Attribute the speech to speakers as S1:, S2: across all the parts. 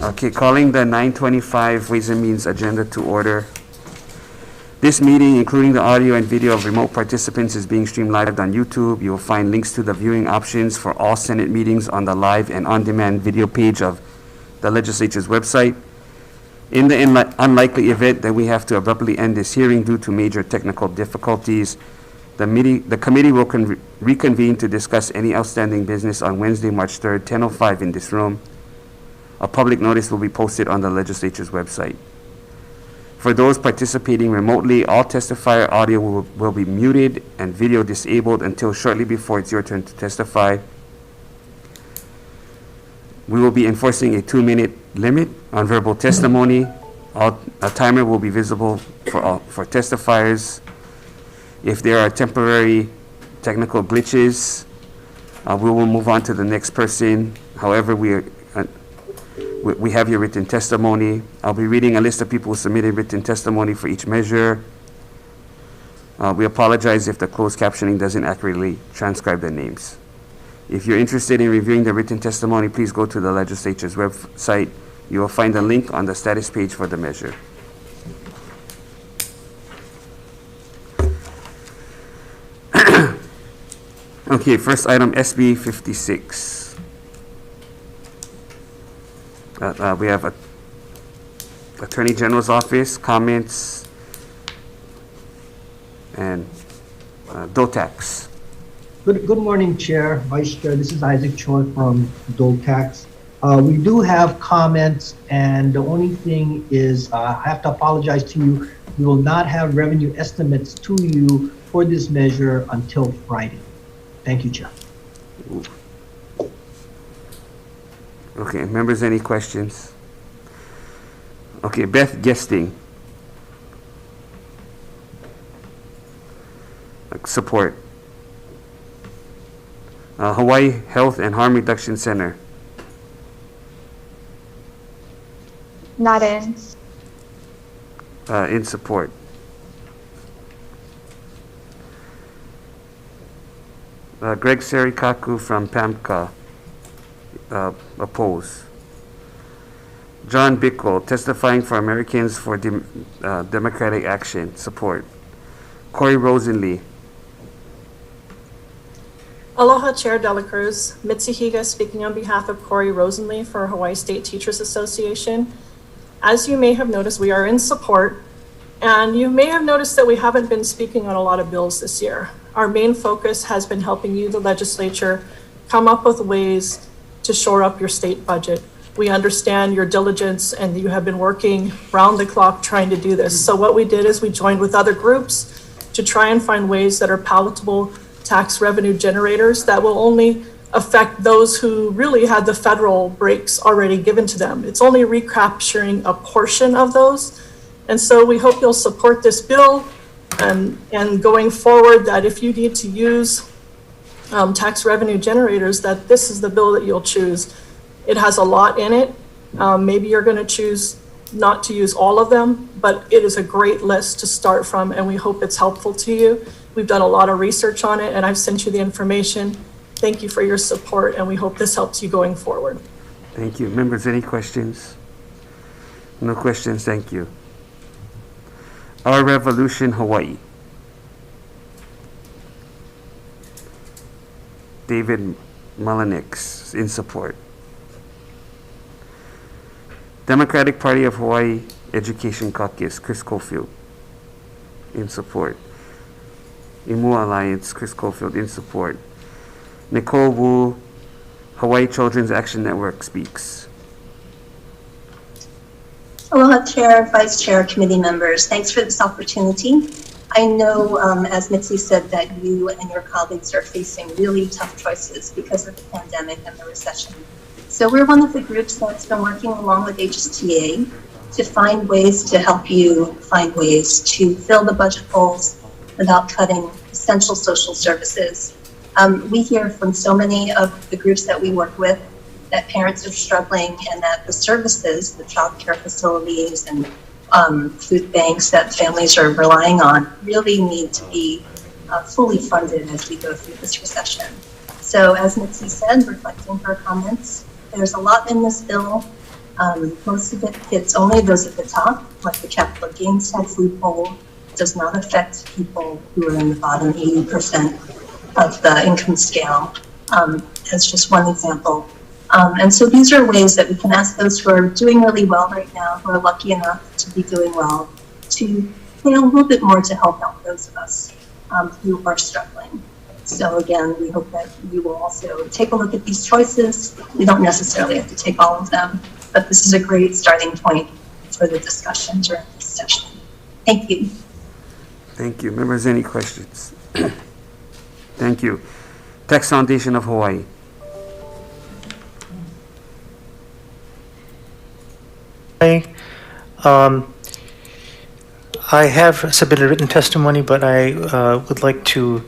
S1: Okay, calling the 9:25 Ways and Means agenda to order. This meeting, including the audio and video of remote participants, is being streamed live on YouTube. You will find links to the viewing options for all Senate meetings on the live and on-demand video page of the legislature's website. In the unlikely event that we have to abruptly end this hearing due to major technical difficulties, the committee will reconvene to discuss any outstanding business on Wednesday, March 3rd, 10:05 in this room. A public notice will be posted on the legislature's website. For those participating remotely, all testifier audio will be muted and video disabled until shortly before it's your turn to testify. We will be enforcing a 2-minute limit on verbal testimony. A timer will be visible for testifiers. If there are temporary technical glitches, we will move on to the next person. However, we have your written testimony. I'll be reading a list of people who submitted written testimony for each measure. We apologize if the closed captioning doesn't accurately transcribe the names. If you're interested in reviewing the written testimony, please go to the legislature's website. You will find a link on the status page for the measure. Okay, first item, SB 56. We have Attorney General's Office, comments, and DOTAX.
S2: Good morning, Chair, Vice Chair. This is Isaac Choi from DOTAX. We do have comments, and the only thing is I have to apologize to you. We will not have revenue estimates to you for this measure until Friday. Thank you, Chair.
S1: Okay, members, any questions? Okay, Beth Guesting. Support. Hawaii Health and Harm Reduction Center.
S3: Not in.
S1: In support. Greg Serikaku from PAMCA. Oppose. John Bickle, testifying for Americans for Democratic Action, support. Corey Rosenlee.
S4: Aloha, Chair Dela Cruz. Mitzi Higa speaking on behalf of Corey Rosenlee for Hawaii State Teachers Association. As you may have noticed, we are in support, and you may have noticed that we haven't been speaking on a lot of bills this year. Our main focus has been helping you, the legislature, come up with ways to shore up your state budget. We understand your diligence and you have been working round the clock trying to do this. So what we did is we joined with other groups to try and find ways that are palatable tax revenue generators that will only affect those who really had the federal breaks already given to them. It's only recapturing a portion of those. And so we hope you'll support this bill and going forward that if you need to use tax revenue generators, that this is the bill that you'll choose. It has a lot in it. Maybe you're going to choose not to use all of them, but it is a great list to start from, and we hope it's helpful to you. We've done a lot of research on it, and I've sent you the information. Thank you for your support, and we hope this helps you going forward.
S1: Thank you. Members, any questions? No questions, thank you. Our Revolution, Hawaii. David Mullenix, in support. Democratic Party of Hawaii Education Caucus, Chris Cofield, in support. Imua Alliance, Chris Cofield, in support. Nicole Wu, Hawaii Children's Action Network, speaks.
S5: Aloha, Chair, Vice Chair, committee members. Thanks for this opportunity. I know, as Mitzi said, that you and your colleagues are facing really tough choices because of the pandemic and the recession. So we're one of the groups that's been working along with HSTA to find ways to help you find ways to fill the budget holes without cutting essential social services. We hear from so many of the groups that we work with that parents are struggling and that the services, the child care facilities and food banks that families are relying on really need to be fully funded as we go through this recession. So as Mitzi said, reflecting her comments, there's a lot in this bill. Most of it hits only those at the top, like the capital gains tax loophole does not affect people who are in the bottom 80% of the income scale, as just one example. And so these are ways that we can ask those who are doing really well right now, who are lucky enough to be doing well, to pay a little bit more to help out those of us who are struggling. So again, we hope that you will also take a look at these choices. We don't necessarily have to take all of them, but this is a great starting point for the discussion during this session. Thank you.
S1: Thank you. Members, any questions? Thank you. Tax Foundation of Hawaii.
S6: I have submitted written testimony, but I would like to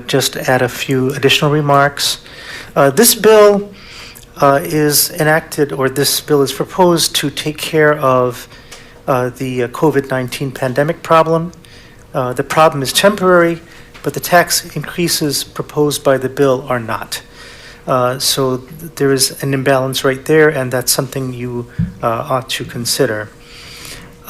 S6: just add a few additional remarks. This bill is enacted, or this bill is proposed to take care of the COVID-19 pandemic problem. The problem is temporary, but the tax increases proposed by the bill are not. So there is an imbalance right there, and that's something you ought to consider.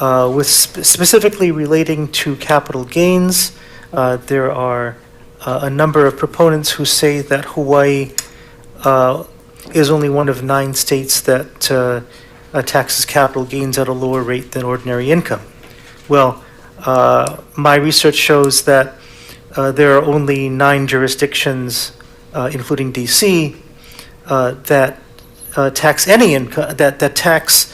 S6: With specifically relating to capital gains, there are a number of proponents who say that Hawaii is only one of 9 states that taxes capital gains at a lower rate than ordinary income. Well, my research shows that there are only 9 jurisdictions, including DC, that tax any income that tax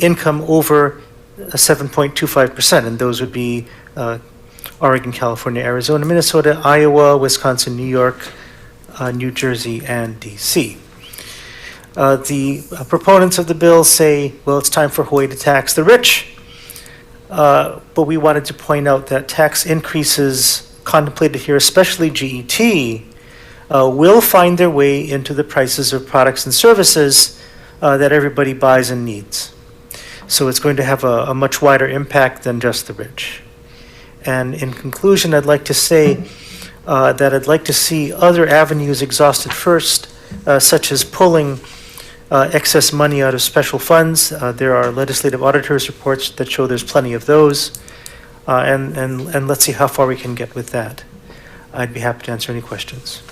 S6: income over 7.25%, and those would be Oregon, California, Arizona, Minnesota, Iowa, Wisconsin, New York, New Jersey, and DC. The proponents of the bill say, well, it's time for Hawaii to tax the rich, but we wanted to point out that tax increases contemplated here, especially GET, will find their way into the prices of products and services that everybody buys and needs. So it's going to have a much wider impact than just the rich. And in conclusion, I'd like to say that I'd like to see other avenues exhausted first, such as pulling excess money out of special funds. There are legislative auditors' reports that show there's plenty of those. And let's see how far we can get with that. I'd be happy to answer any questions.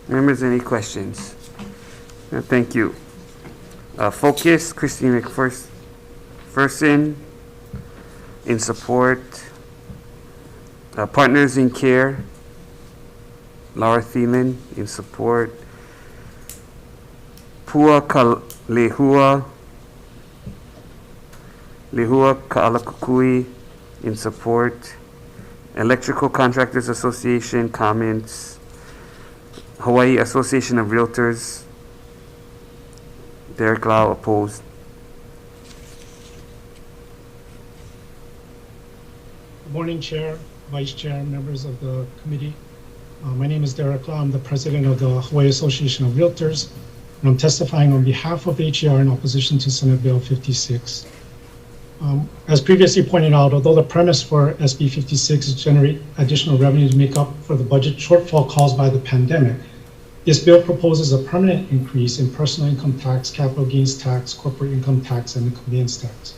S1: Members, any questions? Thank you. Focus, Christine McPherson, in support. Partners in Care, Laura Thielen, in support. Pua Lehua Ka'alakukui, in support. Electrical Contractors Association, comments. Hawaii Association of Realtors, Derek Lau, opposed.
S7: Good morning, Chair, Vice Chair, members of the committee. My name is Derek Lau. I'm the president of the Hawaii Association of Realtors, and I'm testifying on behalf of HER in opposition to Senate Bill 56. As previously pointed out, although the premise for SB 56 is to generate additional revenue to make up for the budget shortfall caused by the pandemic, this bill proposes a permanent increase in personal income tax, capital gains tax, corporate income tax, and the conveyance tax.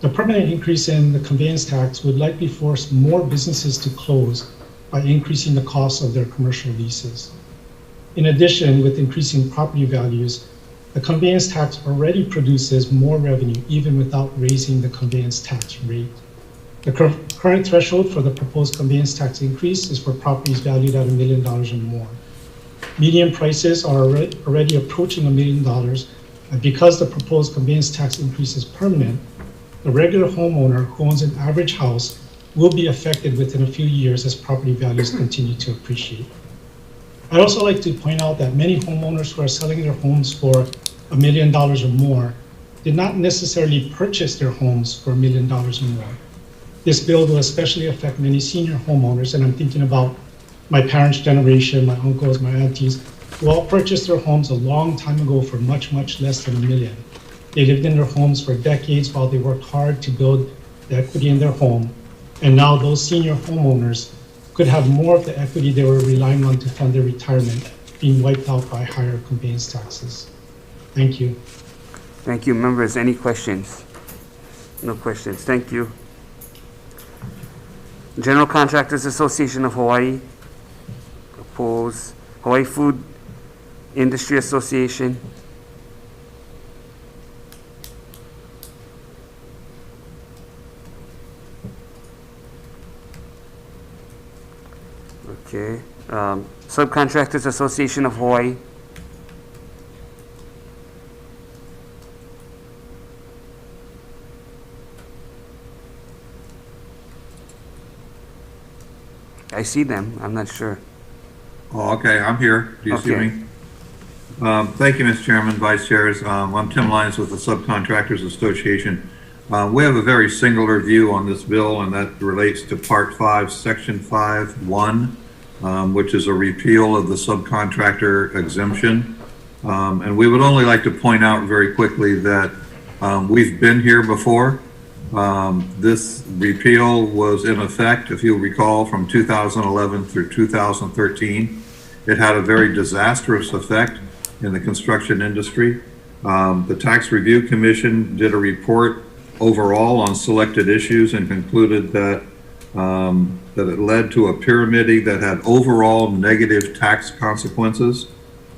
S7: The permanent increase in the conveyance tax would likely force more businesses to close by increasing the cost of their commercial leases. In addition, with increasing property values, the conveyance tax already produces more revenue even without raising the conveyance tax rate. The current threshold for the proposed conveyance tax increase is for properties valued at $1 million or more. Median prices are already approaching $1 million, and because the proposed conveyance tax increase is permanent, the regular homeowner who owns an average house will be affected within a few years as property values continue to appreciate. I'd also like to point out that many homeowners who are selling their homes for $1 million or more did not necessarily purchase their homes for $1 million or more. This bill will especially affect many senior homeowners, and I'm thinking about my parents' generation, my uncles, my aunties, who all purchased their homes a long time ago for much, much less than $1 million. They lived in their homes for decades while they worked hard to build the equity in their home, and now those senior homeowners could have more of the equity they were relying on to fund their retirement being wiped out by higher conveyance taxes. Thank you.
S1: Thank you. Members, any questions? No questions. Thank you. General Contractors Association of Hawaii. Oppose. Hawaii Food Industry Association. Okay. Subcontractors Association of Hawaii. I see them. I'm not sure.
S8: Oh, okay, I'm here. Do you see
S1: Okay.
S8: me? Thank you, Mr. Chairman, Vice Chairs. I'm Tim Lyons with the Subcontractors Association. We have a very singular view on this bill, and that relates to Part 5, Section 5.1, which is a repeal of the subcontractor exemption. And we would only like to point out very quickly that we've been here before. This repeal was in effect, if you'll recall, from 2011 through 2013. It had a very disastrous effect in the construction industry. The Tax Review Commission did a report overall on selected issues and concluded that that it led to a pyramid that had overall negative tax consequences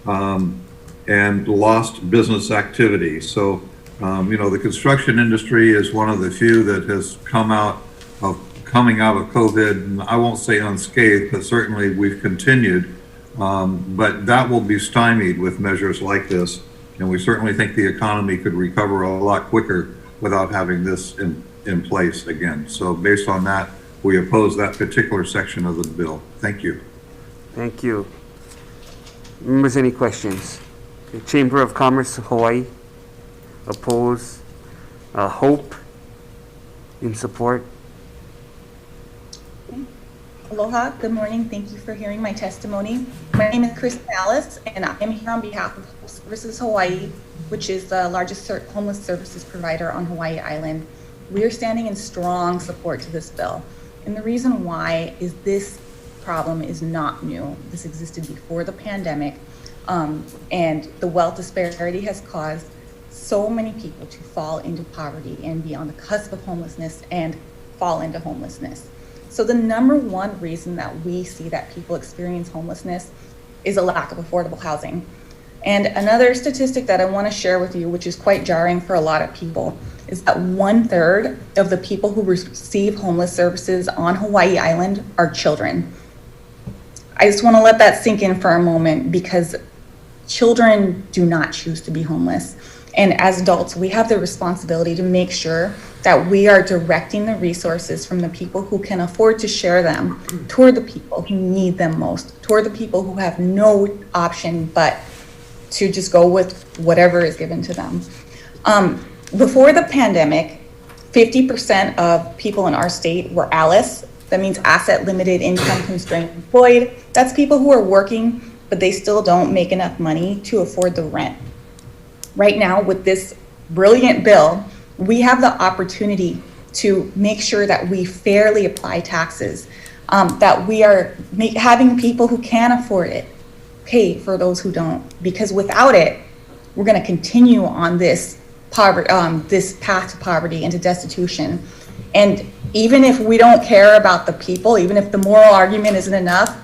S8: and lost business activity. So, you know, the construction industry is one of the few that has coming out of COVID, and I won't say unscathed, but certainly we've continued. But that will be stymied with measures like this, and we certainly think the economy could recover a lot quicker without having this in place again. So based on that, we oppose that particular section of the bill. Thank you.
S1: Thank you. Members, any questions? Okay, Chamber of Commerce, Hawaii. Oppose. Hope. In support.
S9: Aloha, good morning. Thank you for hearing my testimony. My name is Kristen Alice, and I am here on behalf of Hope Services Hawaii, which is the largest homeless services provider on Hawaii Island. We are standing in strong support to this bill. And the reason why is this problem is not new. This existed before the pandemic, and the wealth disparity has caused so many people to fall into poverty and be on the cusp of homelessness and fall into homelessness. So the number one reason that we see that people experience homelessness is a lack of affordable housing. And another statistic that I want to share with you, which is quite jarring for a lot of people, is that 1/3 of the people who receive homeless services on Hawaii Island are children. I just want to let that sink in for a moment, because children do not choose to be homeless. And as adults, we have the responsibility to make sure that we are directing the resources from the people who can afford to share them toward the people who need them most, toward the people who have no option but to just go with whatever is given to them. Before the pandemic, 50% of people in our state were ALICE. That means asset limited income constrained employed. That's people who are working, but they still don't make enough money to afford the rent. Right now, with this brilliant bill, we have the opportunity to make sure that we fairly apply taxes, that we are having people who can afford it pay for those who don't, because without it, we're going to continue on this this path to poverty and to destitution. And even if we don't care about the people, even if the moral argument isn't enough,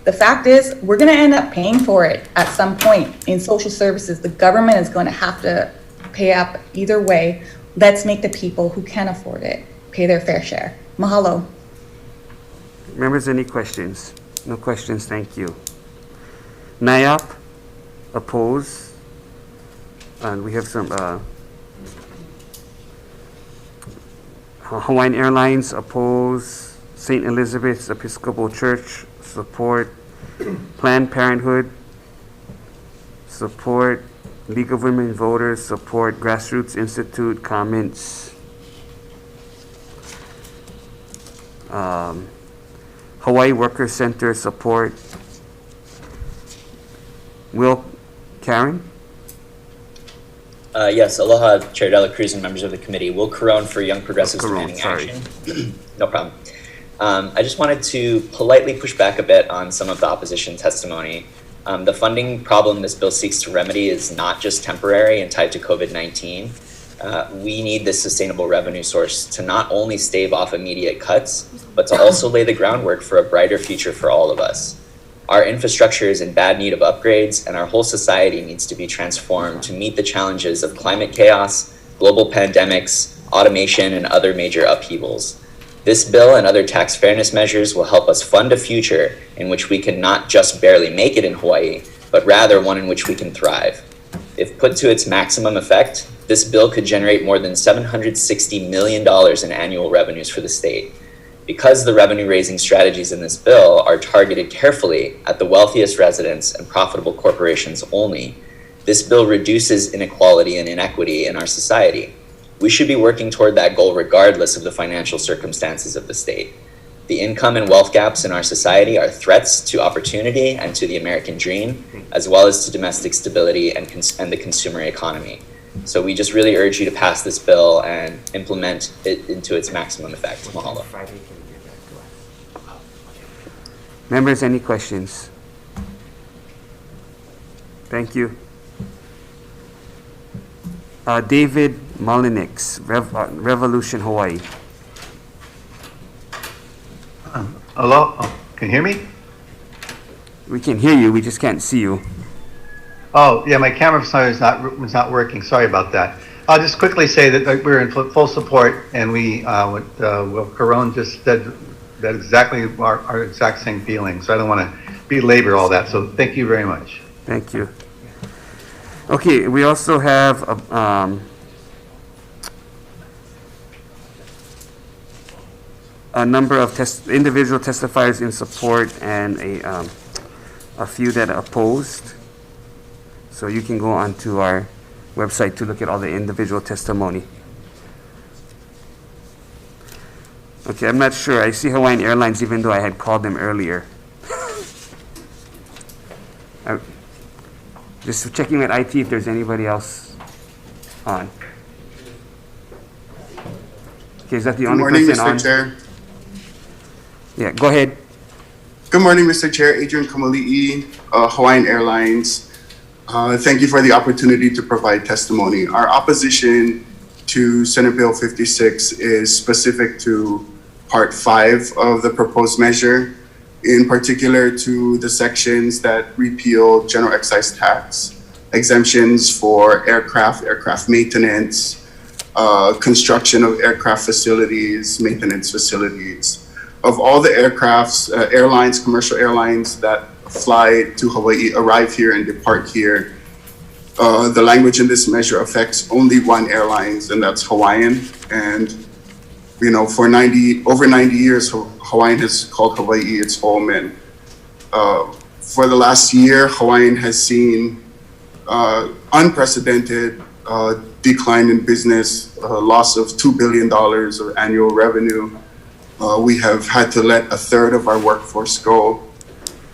S9: the fact is we're going to end up paying for it at some point in social services. The government is going to have to pay up either way. Let's make the people who can afford it pay their fair share. Mahalo.
S1: Members, any questions? No questions, thank you. NIOP, oppose. And we have some Hawaiian Airlines, oppose. St. Elizabeth's Episcopal Church, support. Planned Parenthood, support. League of Women Voters, support. Grassroots Institute, comments. Hawaii Workers Center, support. Will Karen?
S10: Yes, aloha, Chair Dela Cruz and members of the committee. Will Carone for Young Progressives Demanding Action. No problem. I just wanted to politely push back a bit on some of the opposition testimony. The funding problem this bill seeks to remedy is not just temporary and tied to COVID-19. We need this sustainable revenue source to not only stave off immediate cuts, but to also lay the groundwork for a brighter future for all of us. Our infrastructure is in bad need of upgrades, and our whole society needs to be transformed to meet the challenges of climate chaos, global pandemics, automation, and other major upheavals. This bill and other tax fairness measures will help us fund a future in which we can not just barely make it in Hawaii, but rather one in which we can thrive. If put to its maximum effect, this bill could generate more than $760 million in annual revenues for the state. Because the revenue-raising strategies in this bill are targeted carefully at the wealthiest residents and profitable corporations only, this bill reduces inequality and inequity in our society. We should be working toward that goal regardless of the financial circumstances of the state. The income and wealth gaps in our society are threats to opportunity and to the American dream, as well as to domestic stability and the consumer economy. So we just really urge you to pass this bill and implement it into its maximum effect. Mahalo.
S1: Members, any questions? Thank you. David Molinix, Revolution Hawaii.
S11: Hello? Oh, can you hear me?
S1: We can hear you, we just can't see you.
S11: Oh, yeah, my camera was not working. Sorry about that. I'll just quickly say that we're in full support, and we, what Will Carone just said, that exactly our exact same feelings. So I don't want to belabor all that. So thank you very much.
S1: Thank you. Okay, we also have a number of individual testifiers in support and a few that are opposed. So you can go onto our website to look at all the individual testimony. Okay, I'm not sure. I see Hawaiian Airlines even though I had called them earlier. Just checking with IT if there's anybody else on. Okay, is that the only person on?
S12: Good morning, Mr. Chair.
S1: Yeah, go ahead.
S12: Good morning, Mr. Chair. Adrian Kamali'i, Hawaiian Airlines. Thank you for the opportunity to provide testimony. Our opposition to Senate Bill 56 is specific to Part 5 of the proposed measure, in particular to the sections that repeal general excise tax, exemptions for aircraft maintenance, construction of aircraft facilities, maintenance facilities. Of all the airlines, commercial airlines that fly to Hawaii, arrive here and depart here, the language in this measure affects only one airline, and that's Hawaiian. And you know, for over 90 years, Hawaiian has called Hawaii its home. And for the last year, Hawaiian has seen unprecedented decline in business, loss of $2 billion of annual revenue. We have had to let a third of our workforce go.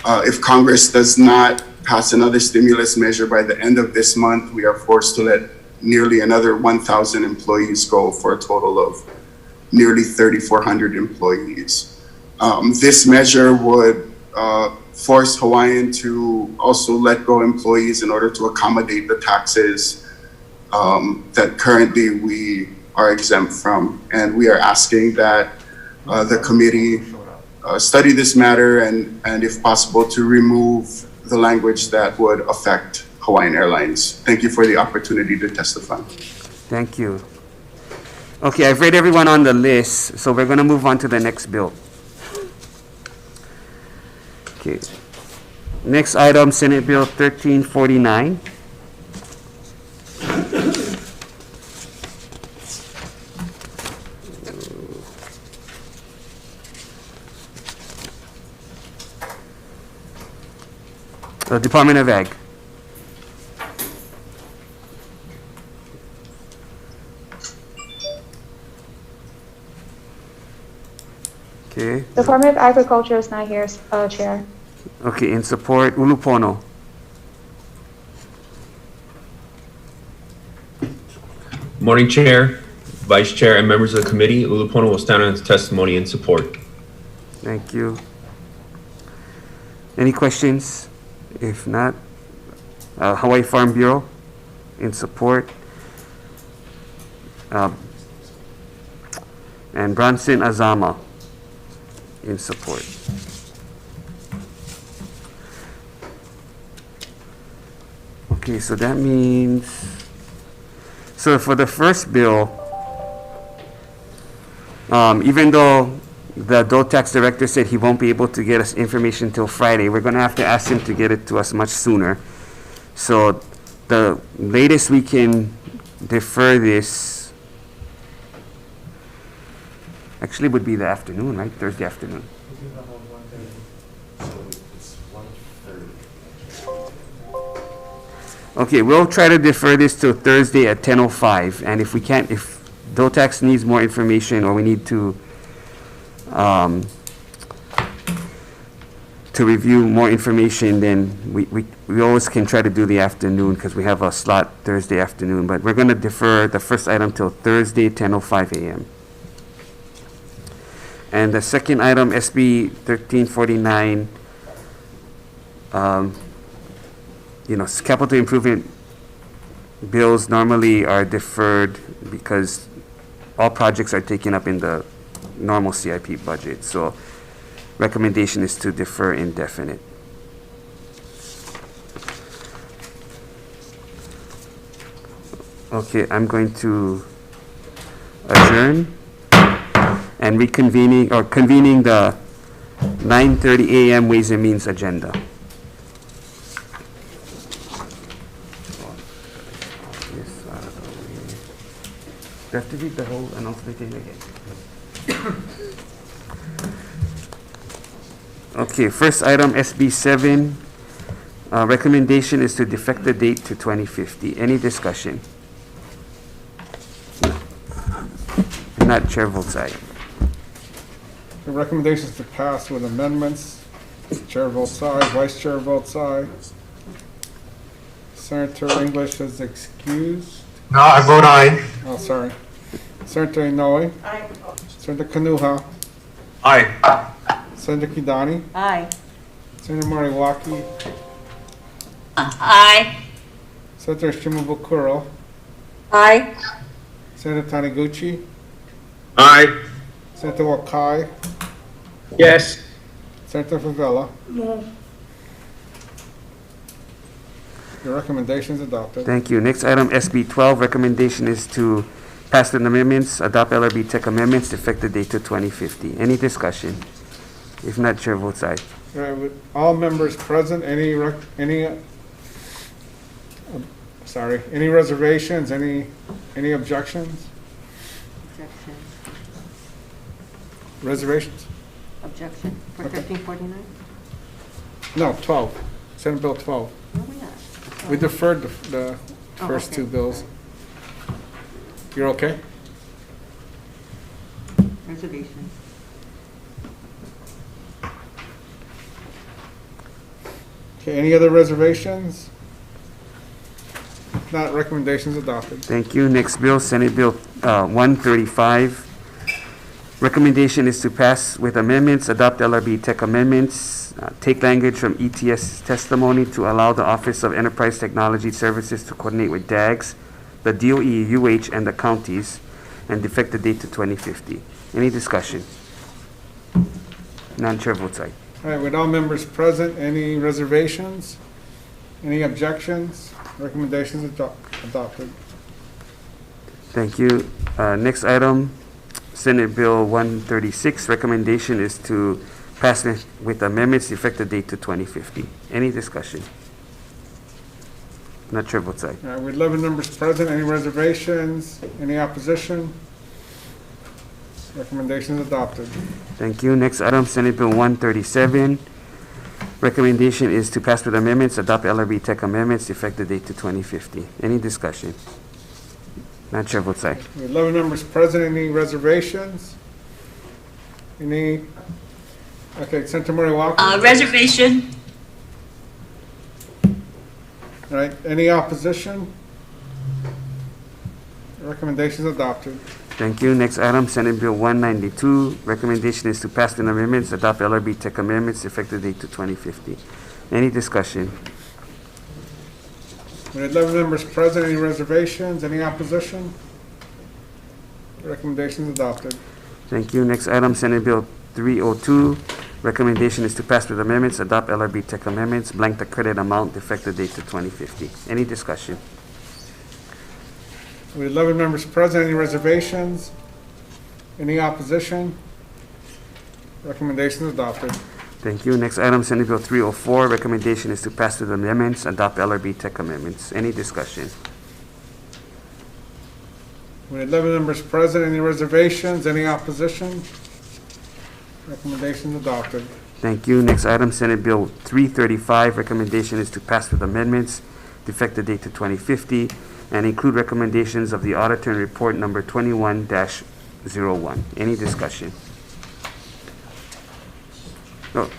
S12: If Congress does not pass another stimulus measure by the end of this month, we are forced to let nearly another 1,000 employees go for a total of nearly 3,400 employees. This measure would force Hawaiian to also let go employees in order to accommodate the taxes that currently we are exempt from. And we are asking that the committee study this matter and if possible to remove the language that would affect Hawaiian Airlines. Thank you for the opportunity to testify.
S1: Thank you. Okay, I've read everyone on the list, so we're going to move on to the next bill. Okay. Next item, Senate Bill 1349. The Department of Ag. Okay.
S3: Department of Agriculture is not here, Chair.
S1: Okay, in support, Ulupono.
S13: Morning, Chair, Vice Chair, and members of the committee. Ulupono will stand on its testimony in support.
S1: Thank you. Any questions? If not, Hawaii Farm Bureau in support. And Bronson Azama in support. Okay, so that means, so for the first bill, even though the adult tax director said he won't be able to get us information till Friday, we're gonna have to ask him to get it to us much sooner. So the latest we can defer this actually would be the afternoon, right? Thursday afternoon. Okay, we'll try to defer this till Thursday at 10:05, and if we can't, if DOTAX needs more information or we need to review more information, then we always can try to do the afternoon because we have a slot Thursday afternoon, but we're going to defer the first item till Thursday, 10:05 a.m. And the second item, SB 1349, capital improvement bills normally are deferred because all projects are taken up in the normal CIP budget. So recommendation is to defer indefinite. Okay, I'm going to adjourn and convening the 9:30 a.m. Ways and Means agenda. Do I have to read the whole announcement thing again? Okay, first item, SB 7. Recommendation is to defect the date to 2050. Any discussion? If not, chair votes aye.
S14: The recommendation is to pass with amendments. Chair votes aye, vice chair votes aye. Senator English is excused.
S11: No, I vote aye.
S14: Oh, sorry. Senator Inoue.
S9: Aye.
S14: Senator Kanuha.
S11: Aye.
S14: Senator Kidani.
S9: Aye.
S14: Senator Moriwaki.
S9: Aye.
S14: Senator Shimabukuro.
S9: Aye.
S14: Senator Taniguchi.
S13: Aye.
S14: Senator Wakai.
S13: Yes.
S14: Senator Favela.
S9: No.
S14: Your recommendation is adopted.
S1: Thank you. Next item, SB 12. Recommendation is to pass the amendments, adopt LRB Tech amendments, effective date to 2050. Any discussion? If not, chair votes aye.
S14: All right, with all members present, any reservations, any objections?
S15: Objection.
S14: Reservations?
S15: Objection for
S14: Okay.
S15: 1349?
S14: No, 12. Senate Bill 12.
S15: Where are we at?
S14: We deferred the
S15: Oh,
S14: first
S15: okay.
S14: two bills. You're okay?
S15: Reservations.
S14: Okay, any other reservations? If not, recommendations adopted.
S1: Thank you. Next bill, Senate Bill 135. Recommendation is to pass with amendments, adopt LRB Tech amendments, take language from ETS testimony to allow the Office of Enterprise Technology Services to coordinate with DAGS, the DOE, UH, and the counties, and defect the date to 2050. Any discussion? None, chair votes aye.
S14: All right, with all members present, any reservations? Any objections? Recommendations adopted.
S1: Thank you. Next item, Senate Bill 136. Recommendation is to pass with amendments, effective date to 2050. Any discussion? Not chair votes aye.
S14: All right, with 11 members present, any reservations? Any opposition? Recommendations adopted.
S1: Thank you. Next item, Senate Bill 137. Recommendation is to pass with amendments, adopt LRB Tech amendments, effective date to 2050. Any discussion? Not chair votes aye.
S14: With 11 members present, any reservations? Any? Okay, Senator Moriwaki.
S9: Reservation.
S14: All right, any opposition? Recommendations adopted.
S1: Thank you. Next item, Senate Bill 192. Recommendation is to pass with amendments, adopt LRB Tech amendments, effective date to 2050. Any discussion?
S14: With 11 members present, any reservations, any opposition? The recommendation is adopted.
S1: Thank you. Next item, Senate Bill 302. Recommendation is to pass with amendments, adopt LRB Tech amendments, blank the credit amount, effective date to 2050. Any discussion?
S14: With 11 members present, any reservations? Any opposition? Recommendation is adopted.
S1: Thank you. Next item, Senate Bill 304. Recommendation is to pass with amendments, adopt LRB Tech amendments. Any discussion?
S14: With 11 members present, any reservations, any opposition? Recommendation is adopted.
S1: Thank you. Next item, Senate Bill 335. Recommendation is to pass with amendments, effective date to 2050, and include recommendations of the auditor in report number 21-01. Any discussion? No.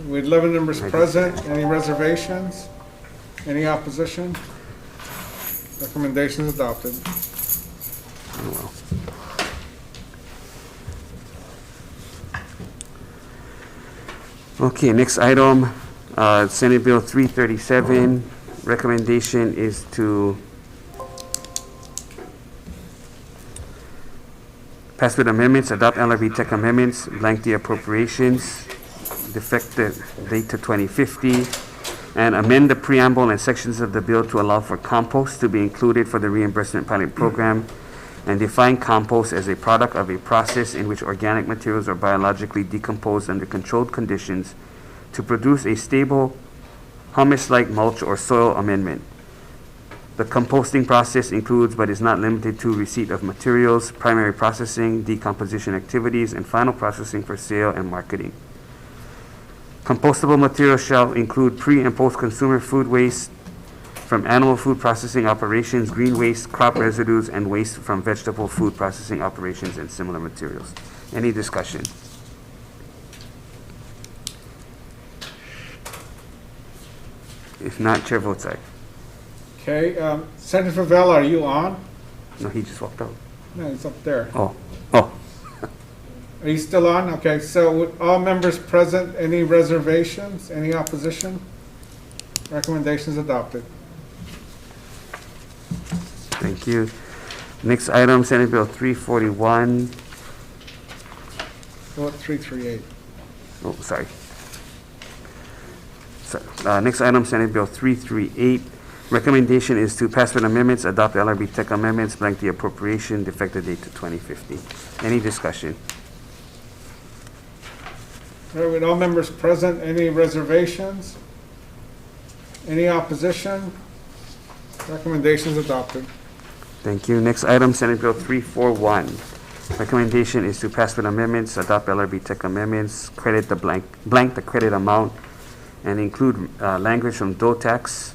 S14: With 11 members present, any reservations? Any opposition? Recommendation is adopted.
S1: Oh, well. Okay, next item, Senate Bill 337. Recommendation is to pass with amendments, adopt LRB Tech amendments, blank the appropriations, effective date to 2050, and amend the preamble and sections of the bill to allow for compost to be included for the reimbursement pilot program, and define compost as a product of a process in which organic materials are biologically decomposed under controlled conditions to produce a stable humus-like mulch or soil amendment. The composting process includes but is not limited to receipt of materials, primary processing, decomposition activities, and final processing for sale and marketing. Compostable materials shall include pre- and post-consumer food waste from animal food processing operations, green waste, crop residues, and waste from vegetable food processing operations and similar materials. Any discussion? If not, chair votes aye.
S14: Okay, Senator Favela, are you on?
S1: No, he just walked out.
S14: No, he's up there.
S1: Oh.
S14: Are you still on? Okay, so with all members present, any reservations, any opposition? Recommendations adopted.
S1: Thank you. Next item, Senate Bill 341.
S14: Vote 338.
S1: Oh, sorry. Next item, Senate Bill 338. Recommendation is to pass with amendments, adopt LRB Tech amendments, blank the appropriation, effective date to 2050. Any discussion?
S14: All right, with all members present, any reservations? Any opposition? Recommendations adopted.
S1: Thank you. Next item, Senate Bill 341. Recommendation is to pass with amendments, adopt LRB Tech amendments, credit the blank the credit amount, and include language from DOTAX.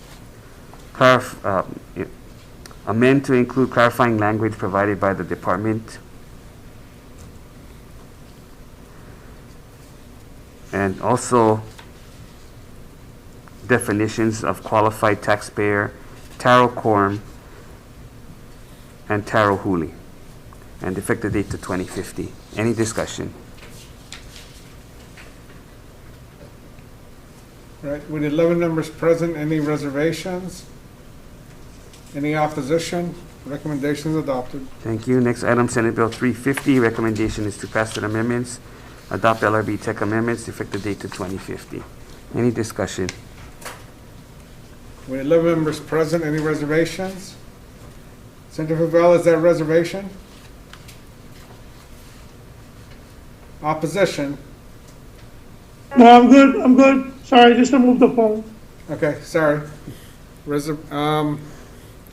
S1: Amend to include clarifying language provided by the department. And also definitions of qualified taxpayer, taro quorum, and taro huli, and effective date to 2050. Any discussion?
S14: Right, with 11 members present, any reservations? Any opposition? Recommendations adopted.
S1: Thank you. Next item, Senate Bill 350. Recommendation is to pass with amendments, adopt LRB Tech amendments, effective date to 2050. Any discussion?
S14: With 11 members present, any reservations? Senator Favela, is that a reservation? Opposition?
S16: No, I'm good. Sorry, just to move the phone.
S14: Okay, sorry.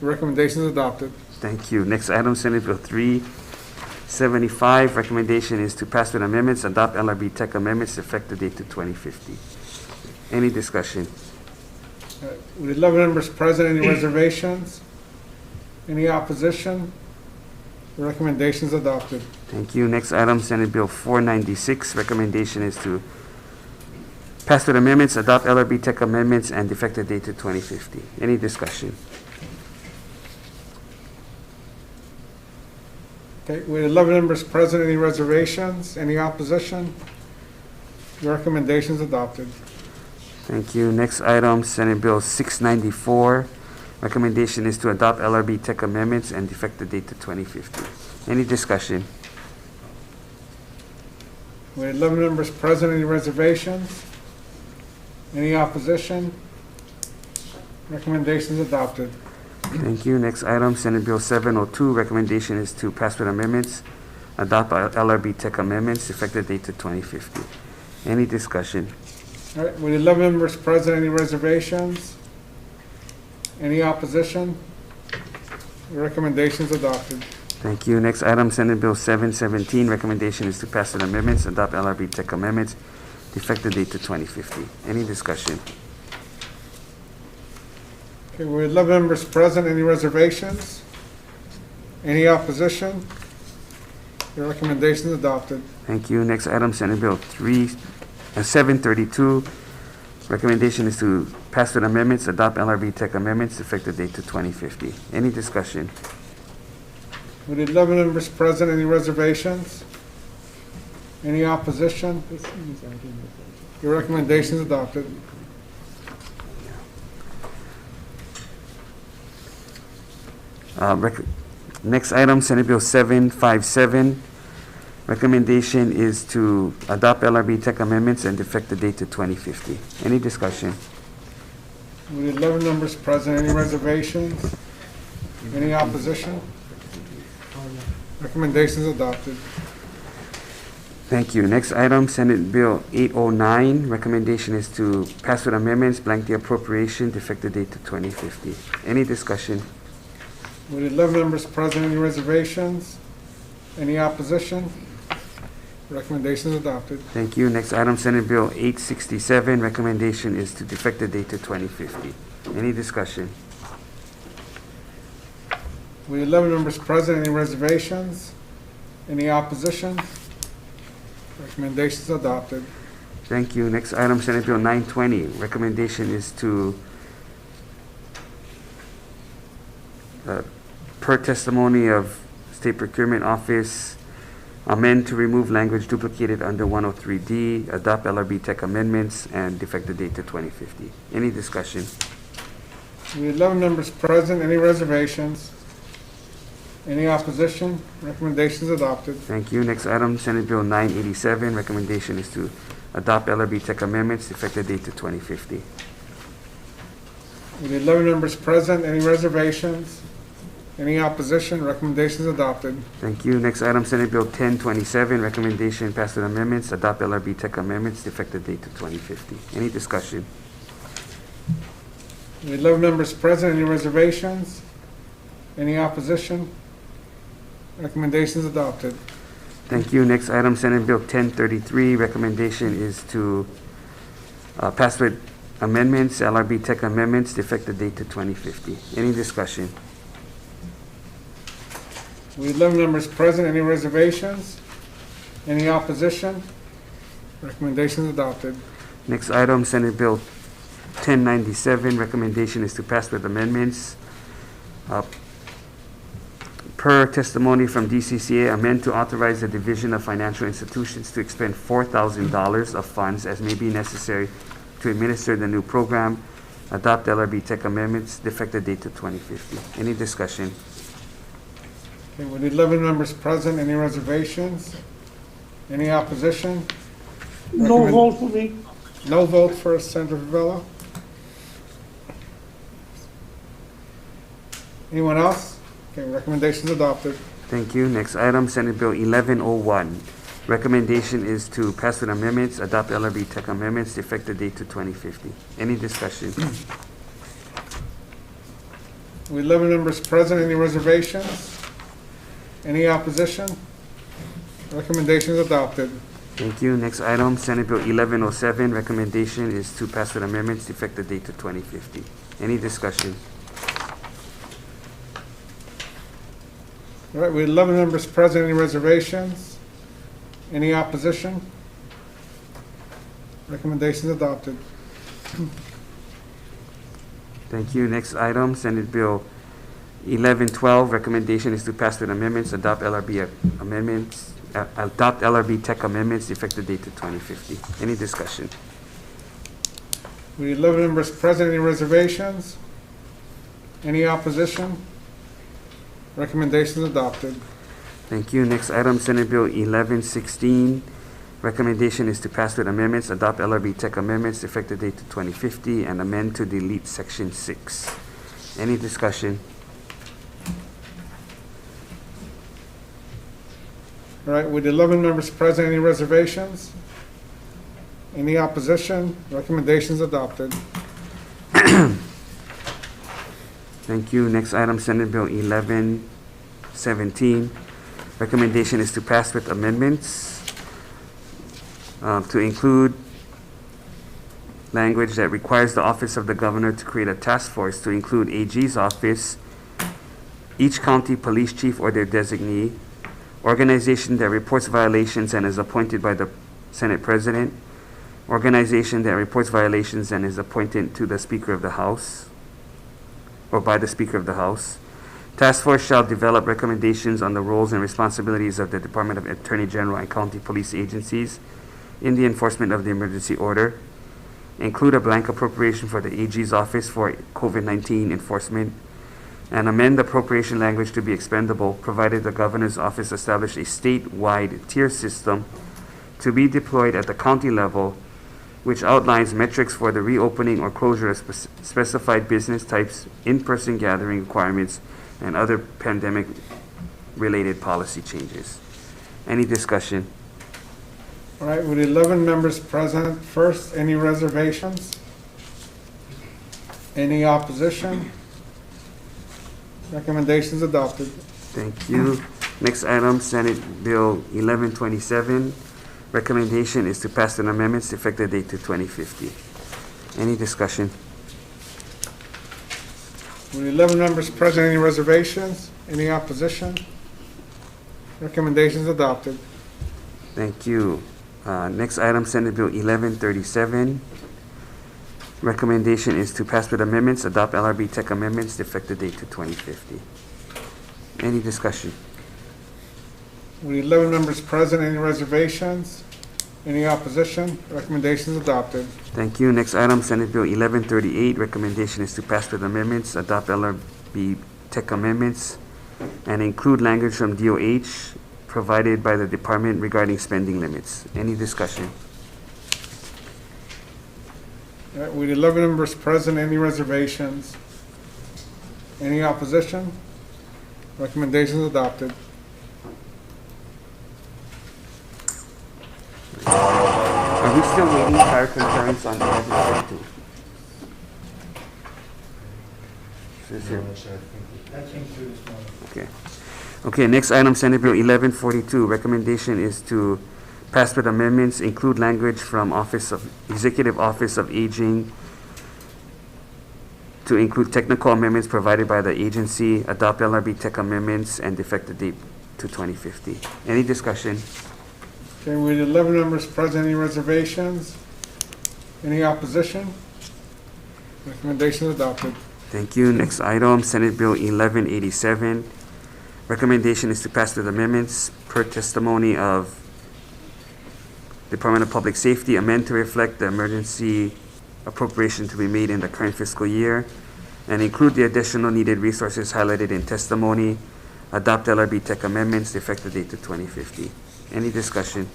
S14: Recommendations adopted.
S1: Thank you. Next item, Senate Bill 375. Recommendation is to pass with amendments, adopt LRB Tech amendments, effective date to 2050. Any discussion?
S14: With 11 members present, any reservations? Any opposition? The recommendations adopted.
S1: Thank you. Next item, Senate Bill 496. Recommendation is to pass with amendments, adopt LRB Tech amendments, and effective date to 2050. Any discussion?
S14: Okay, with 11 members present, any reservations? Any opposition? The recommendations adopted.
S1: Thank you. Next item, Senate Bill 694. Recommendation is to adopt LRB tech amendments and effective date to 2050. Any discussion?
S14: With 11 members present, any reservations? Any opposition? Recommendations adopted.
S1: Thank you. Next item, Senate Bill 702. Recommendation is to pass with amendments, adopt LRB tech amendments, effective date to 2050. Any discussion?
S14: All right, with 11 members present, any reservations? Any opposition? The recommendation is adopted.
S1: Thank you. Next item, Senate Bill 717. Recommendation is to pass with amendments, adopt LRB tech amendments, effective date to 2050. Any discussion?
S14: Okay, with 11 members present, any reservations? Any opposition? The recommendation is adopted.
S1: Thank you. Next item, Senate Bill 732. Recommendation is to pass with amendments, adopt LRB tech amendments, effective date to 2050. Any discussion?
S14: With 11 members present, any reservations? Any opposition? Your recommendation is adopted.
S1: Next item, Senate Bill 757. Recommendation is to adopt LRB tech amendments and effective date to 2050. Any discussion?
S14: With 11 members present, any reservations? Any opposition? Recommendation is adopted.
S1: Thank you. Next item, Senate Bill 809. Recommendation is to pass with amendments, blank the appropriation, effective date to 2050. Any discussion?
S14: With 11 members present, any reservations? Any opposition? Recommendation is adopted.
S1: Thank you. Next item, Senate Bill 867. Recommendation is to effective date to 2050. Any discussion?
S14: With 11 members present, any reservations? Any opposition? Recommendation is adopted.
S1: Thank you. Next item, Senate Bill 920. Recommendation is to, per testimony of State Procurement Office, amend to remove language duplicated under 103D, adopt LRB tech amendments, and effective date to 2050. Any discussion?
S14: With 11 members present, any reservations? Any opposition? Recommendation is adopted.
S1: Thank you. Next item, Senate Bill 987. Recommendation is to adopt LRB tech amendments, effective date to 2050.
S14: With 11 members present, any reservations? Any opposition? Recommendation is adopted.
S1: Thank you. Next item, Senate Bill 1027. Recommendation passed with amendments, adopt LRB tech amendments, effective date to 2050. Any discussion?
S14: With 11 members present, any reservations? Any opposition? Recommendation is adopted.
S1: Thank you. Next item, Senate Bill 1033. Recommendation is to pass with amendments, LRB tech amendments, effective date to 2050. Any discussion?
S14: With 11 members present, any reservations? Any opposition? Recommendation is adopted.
S1: Next item, Senate Bill 1097. Recommendation is to pass with amendments. Per testimony from DCCA, amend to authorize the Division of Financial Institutions to expend $4,000 of funds as may be necessary to administer the new program, adopt LRB tech amendments, effective date to 2050. Any discussion?
S14: Okay, with 11 members present, any reservations? Any opposition?
S16: No vote for me.
S14: No vote for Senator Favela. Anyone else? Okay, recommendation is adopted.
S1: Thank you. Next item, Senate Bill 1101. Recommendation is to pass with amendments, adopt LRB tech amendments, effective date to 2050. Any discussion?
S14: With 11 members present, any reservations? Any opposition? Recommendation is adopted.
S1: Thank you. Next item, Senate Bill 1107. Recommendation is to pass with amendments, effective date to 2050. Any discussion?
S14: All right, with 11 members present, any reservations? Any opposition? Recommendation is adopted.
S1: Thank you. Next item, Senate Bill 1112. Recommendation is to pass with amendments, adopt LRB amendments, adopt LRB tech amendments, effective date to 2050. Any discussion?
S14: With 11 members present, any reservations? Any opposition? Recommendations adopted.
S1: Thank you. Next item, Senate Bill 1116. Recommendation is to pass with amendments, adopt LRB Tech amendments, effective date to 2050, and amend to delete Section 6. Any discussion?
S14: All right, with 11 members present, any reservations? Any opposition? Recommendations adopted.
S1: Thank you. Next item, Senate Bill 1117. Recommendation is to pass with amendments to include language that requires the office of the governor to create a task force to include AG's office, each county police chief or their designee, organization that reports violations and is appointed by the Senate President, organization that reports violations and is appointed to the Speaker of the House, or by the Speaker of the House. Task force shall develop recommendations on the roles and responsibilities of the Department of Attorney General and county police agencies in the enforcement of the emergency order. Include a blank appropriation for the AG's office for COVID-19 enforcement, and amend the appropriation language to be expendable, provided the governor's office establish a statewide tier system to be deployed at the county level, which outlines metrics for the reopening or closure of specified business types, in-person gathering requirements, and other pandemic-related policy changes. Any discussion?
S14: All right, with 11 members present, first, any reservations? Any opposition? Recommendations adopted.
S1: Thank you. Next item, Senate Bill 1127. Recommendation is to pass an amendments effective date to 2050. Any discussion?
S14: With 11 members present, any reservations? Any opposition? Recommendations adopted.
S1: Thank you. Next item, Senate Bill 1137. Recommendation is to pass with amendments, adopt LRB Tech amendments, effective date to 2050. Any discussion?
S14: With 11 members present, any reservations? Any opposition? Recommendations adopted.
S1: Thank you. Next item, Senate Bill 1138. Recommendation is to pass with amendments, adopt LRB Tech amendments, and include language from DOH provided by the department regarding spending limits. Any discussion?
S14: All right, with 11 members present, any reservations? Any opposition? Recommendations adopted.
S1: Are we still waiting prior concurrence on 1132? Says here. Okay. Okay, next item, Senate Bill 1142. Recommendation is to pass with amendments, include language from Executive Office of Aging to include technical amendments provided by the agency, adopt LRB Tech amendments, and effective date to 2050. Any discussion?
S14: Okay, with 11 members present, any reservations? Any opposition? Recommendations adopted.
S1: Thank you. Next item, Senate Bill 1187. Recommendation is to pass with amendments per testimony of Department of Public Safety, amend to reflect the emergency appropriation to be made in the current fiscal year, and include the additional needed resources highlighted in testimony, adopt LRB Tech amendments, effective date to 2050. Any discussion?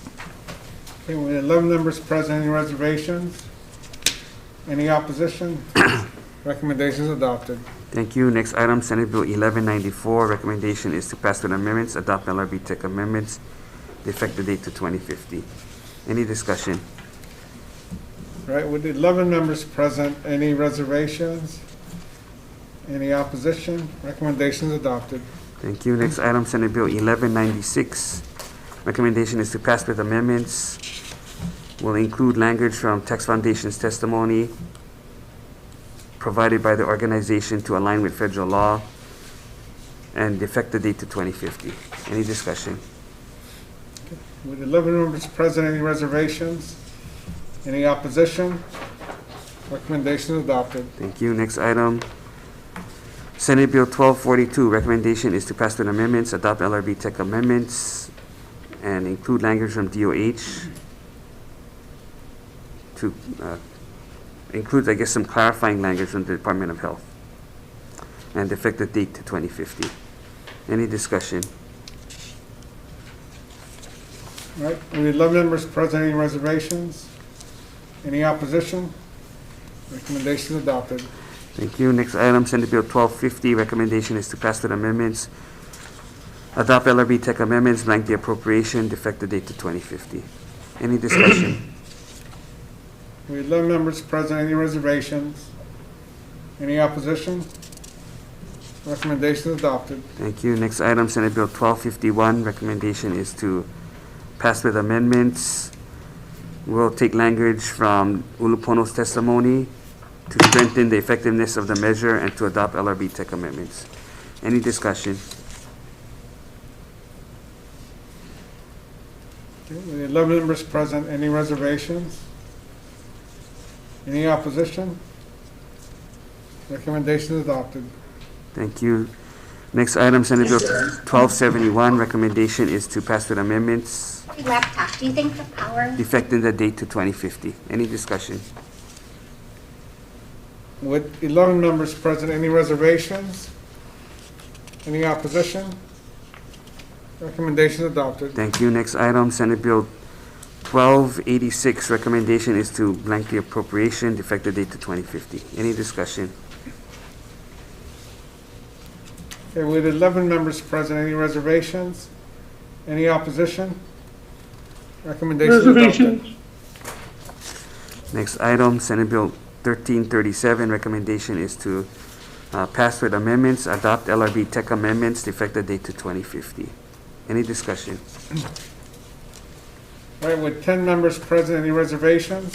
S14: Okay, with 11 members present, any reservations? Any opposition? Recommendations adopted.
S1: Thank you. Next item, Senate Bill 1194. Recommendation is to pass with amendments, adopt LRB Tech amendments, the effective date to 2050. Any discussion?
S14: All right, with 11 members present, any reservations? Any opposition? Recommendations adopted.
S1: Thank you. Next item, Senate Bill 1196. Recommendation is to pass with amendments. Will include language from Tax Foundation's testimony provided by the organization to align with federal law, and effective date to 2050. Any discussion?
S14: With 11 members present, any reservations? Any opposition? Recommendation adopted.
S1: Thank you. Next item, Senate Bill 1242. Recommendation is to pass with amendments, adopt LRB Tech amendments, and include language from DOH to includes, I guess, some clarifying language from the Department of Health. And the effective date to 2050. Any discussion?
S14: All right, we 11 members present. Any reservations? Any opposition? Recommendation adopted.
S1: Thank you. Next item, Senate Bill 1250. Recommendation is to pass with amendments. Adopt LRB Tech amendments, blank the appropriation, effective date to 2050. Any discussion?
S14: We 11 members present. Any reservations? Any opposition? Recommendation adopted.
S1: Thank you. Next item, Senate Bill 1251. Recommendation is to pass with amendments. We'll take language from Ulupono's testimony to strengthen the effectiveness of the measure and to adopt LRB Tech amendments. Any discussion?
S14: Okay, with 11 members present. Any reservations? Any opposition? Recommendation adopted.
S1: Thank you. Next item, Senate Bill 1271. Recommendation is to pass with amendments.
S17: Laptop, do you think the power?
S1: Effective the date to 2050. Any discussion?
S14: With 11 members present, any reservations? Any opposition? Recommendation adopted.
S1: Thank you. Next item, Senate Bill 1286. Recommendation is to blank the appropriation, effective date to 2050. Any discussion?
S14: Okay, with 11 members present, any reservations? Any opposition? Recommendation adopted.
S16: Reservations.
S1: Next item, Senate Bill 1337. Recommendation is to pass with amendments, adopt LRB Tech amendments, effective date to 2050. Any discussion?
S14: All right, with 10 members present, any reservations?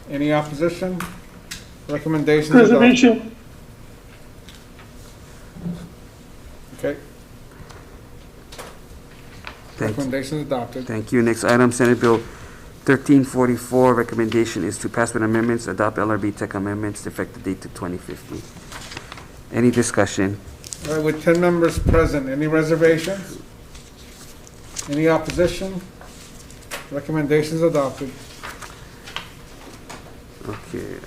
S14: Any opposition? Recommendation adopted.
S16: Reservation.
S14: Okay,
S1: Thank you.
S14: recommendation adopted.
S1: Thank you. Next item, Senate Bill 1344. Recommendation is to pass with amendments, adopt LRB Tech amendments, effective date to 2050. Any discussion?
S14: All right, with 10 members present, any reservations? Any opposition? Recommendations adopted.
S1: Okay,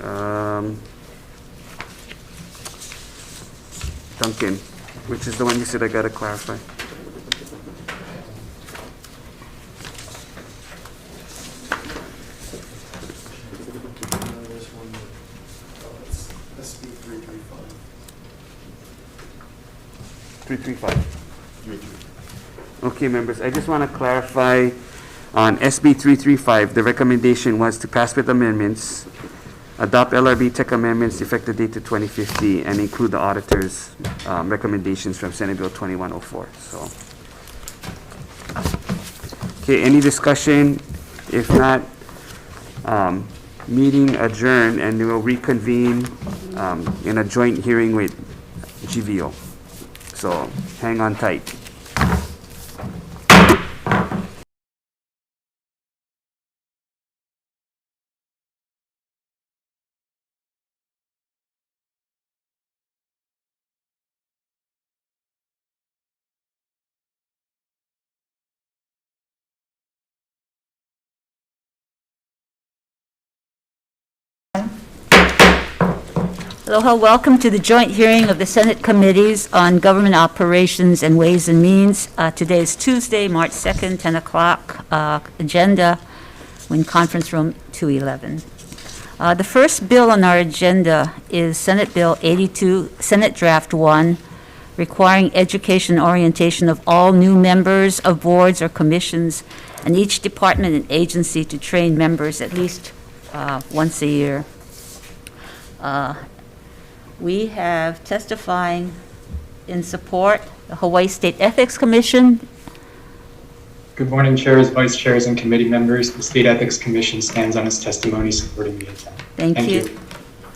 S1: Duncan, which is the one you said I gotta clarify?
S18: SB 335.
S1: 335. Okay, members, I just want to clarify on SB 335, the recommendation was to pass with amendments, adopt LRB Tech amendments effective date to 2050, and include the auditor's recommendations from Senate Bill 2104. So, okay, any discussion? If not, meeting adjourned, and we will reconvene in a joint hearing with GVO. So, hang on tight.
S15: Aloha, welcome to the joint hearing of the Senate Committees on Government Operations and Ways and Means. Today is Tuesday, March 2nd, 10 o'clock. Agenda in Conference Room 211. The first bill on our agenda is Senate Bill 82, Senate Draft 1, requiring education orientation of all new members of boards or commissions and each department and agency to train members at least once a year. We have testifying in support, the Hawaii State Ethics Commission.
S19: Good morning, chairs, vice chairs, and committee members. The State Ethics Commission stands on its testimony supporting the intent.
S15: Thank you.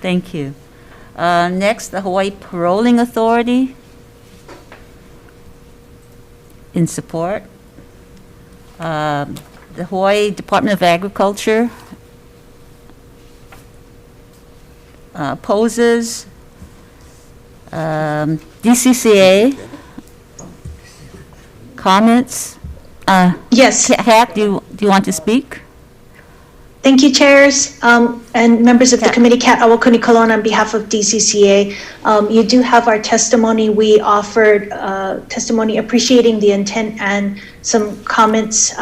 S15: Thank you. Next, the Hawaii Paroling Authority in support. The Hawaii Department of Agriculture opposes. DCCA, comments?
S20: Yes.
S15: Kat, do you want to speak?
S18: Thank you, chairs, and members of the committee. Kat Awakuni Colon on behalf of DCCA. You do have our testimony. We offered testimony appreciating the intent and some comments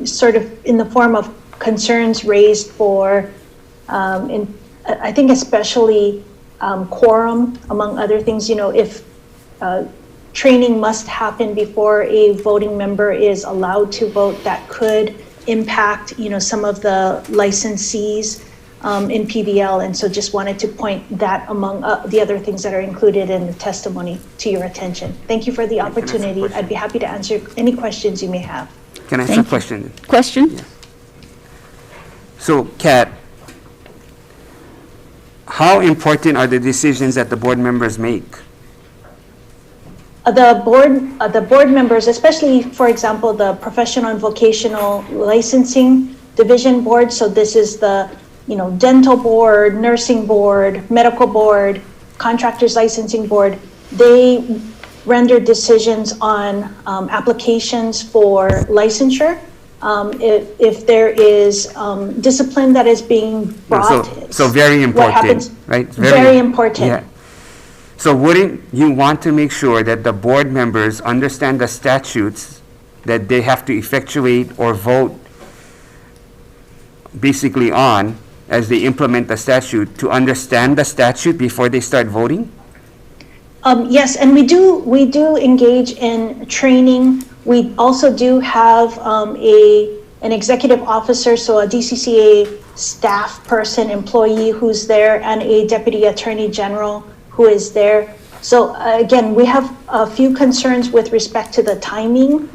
S18: sort of in the form of concerns raised for, I think especially quorum, among other things. You know, if training must happen before a voting member is allowed to vote, that could impact, you know, some of the licensees in PVL. And so just wanted to point that among the other things that are included in the testimony to your attention. Thank you for the opportunity. I'd be happy to answer any questions you may have.
S1: Can I ask a question?
S15: Question?
S1: Yeah. So, Kat, how important are the decisions that the board members make?
S18: The board members, especially, for example, the professional and vocational licensing division board. So this is the, you know, dental board, nursing board, medical board, contractors licensing board. They render decisions on applications for licensure. If there is discipline that is being brought.
S1: So very important,
S18: what happens,
S1: right?
S18: Very important.
S1: Yeah. So wouldn't you want to make sure that the board members understand the statutes that they have to effectuate or vote basically on as they implement the statute, to understand the statute before they start voting?
S18: Yes, and we do engage in training. We also do have an executive officer, so a DCCA staff person, employee who's there, and a deputy attorney general who is there. So again, we have a few concerns with respect to the timing,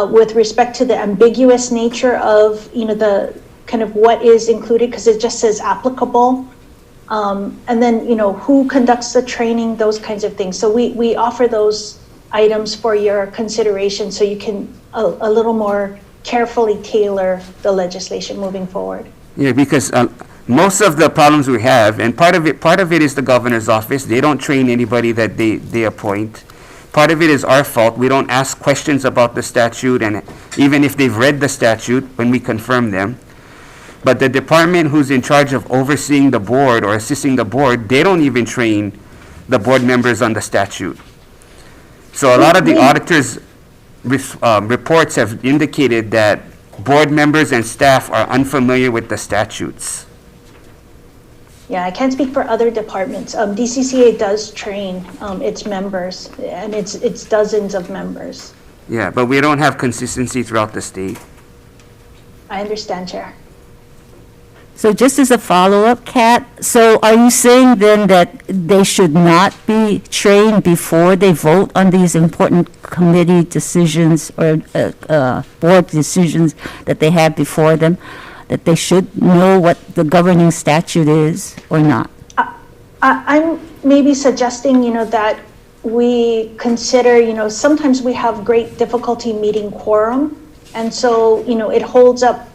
S18: with respect to the ambiguous nature of, you know, the kind of what is included, because it just says applicable. And then, you know, who conducts the training, those kinds of things. So we offer those items for your consideration so you can a little more carefully tailor the legislation moving forward.
S1: Yeah, because most of the problems we have, and part of it is the governor's office. They don't train anybody that they appoint. Part of it is our fault. We don't ask questions about the statute, and even if they've read the statute when we confirm them. But the department who's in charge of overseeing the board or assisting the board, they don't even train the board members on the statute. So a lot of the auditors' reports have indicated that board members and staff are unfamiliar with the statutes.
S18: Yeah, I can't speak for other departments. DCCA does train its members, and it's dozens of members.
S1: Yeah, but we don't have consistency throughout the state.
S18: I understand, Chair.
S15: So just as a follow-up, Kat, so are you saying then that they should not be trained before they vote on these important committee decisions or board decisions that they have before them, that they should know what the governing statute is or not?
S18: I'm maybe suggesting, you know, that we consider, you know, sometimes we have great difficulty meeting quorum. And so, you know, it holds up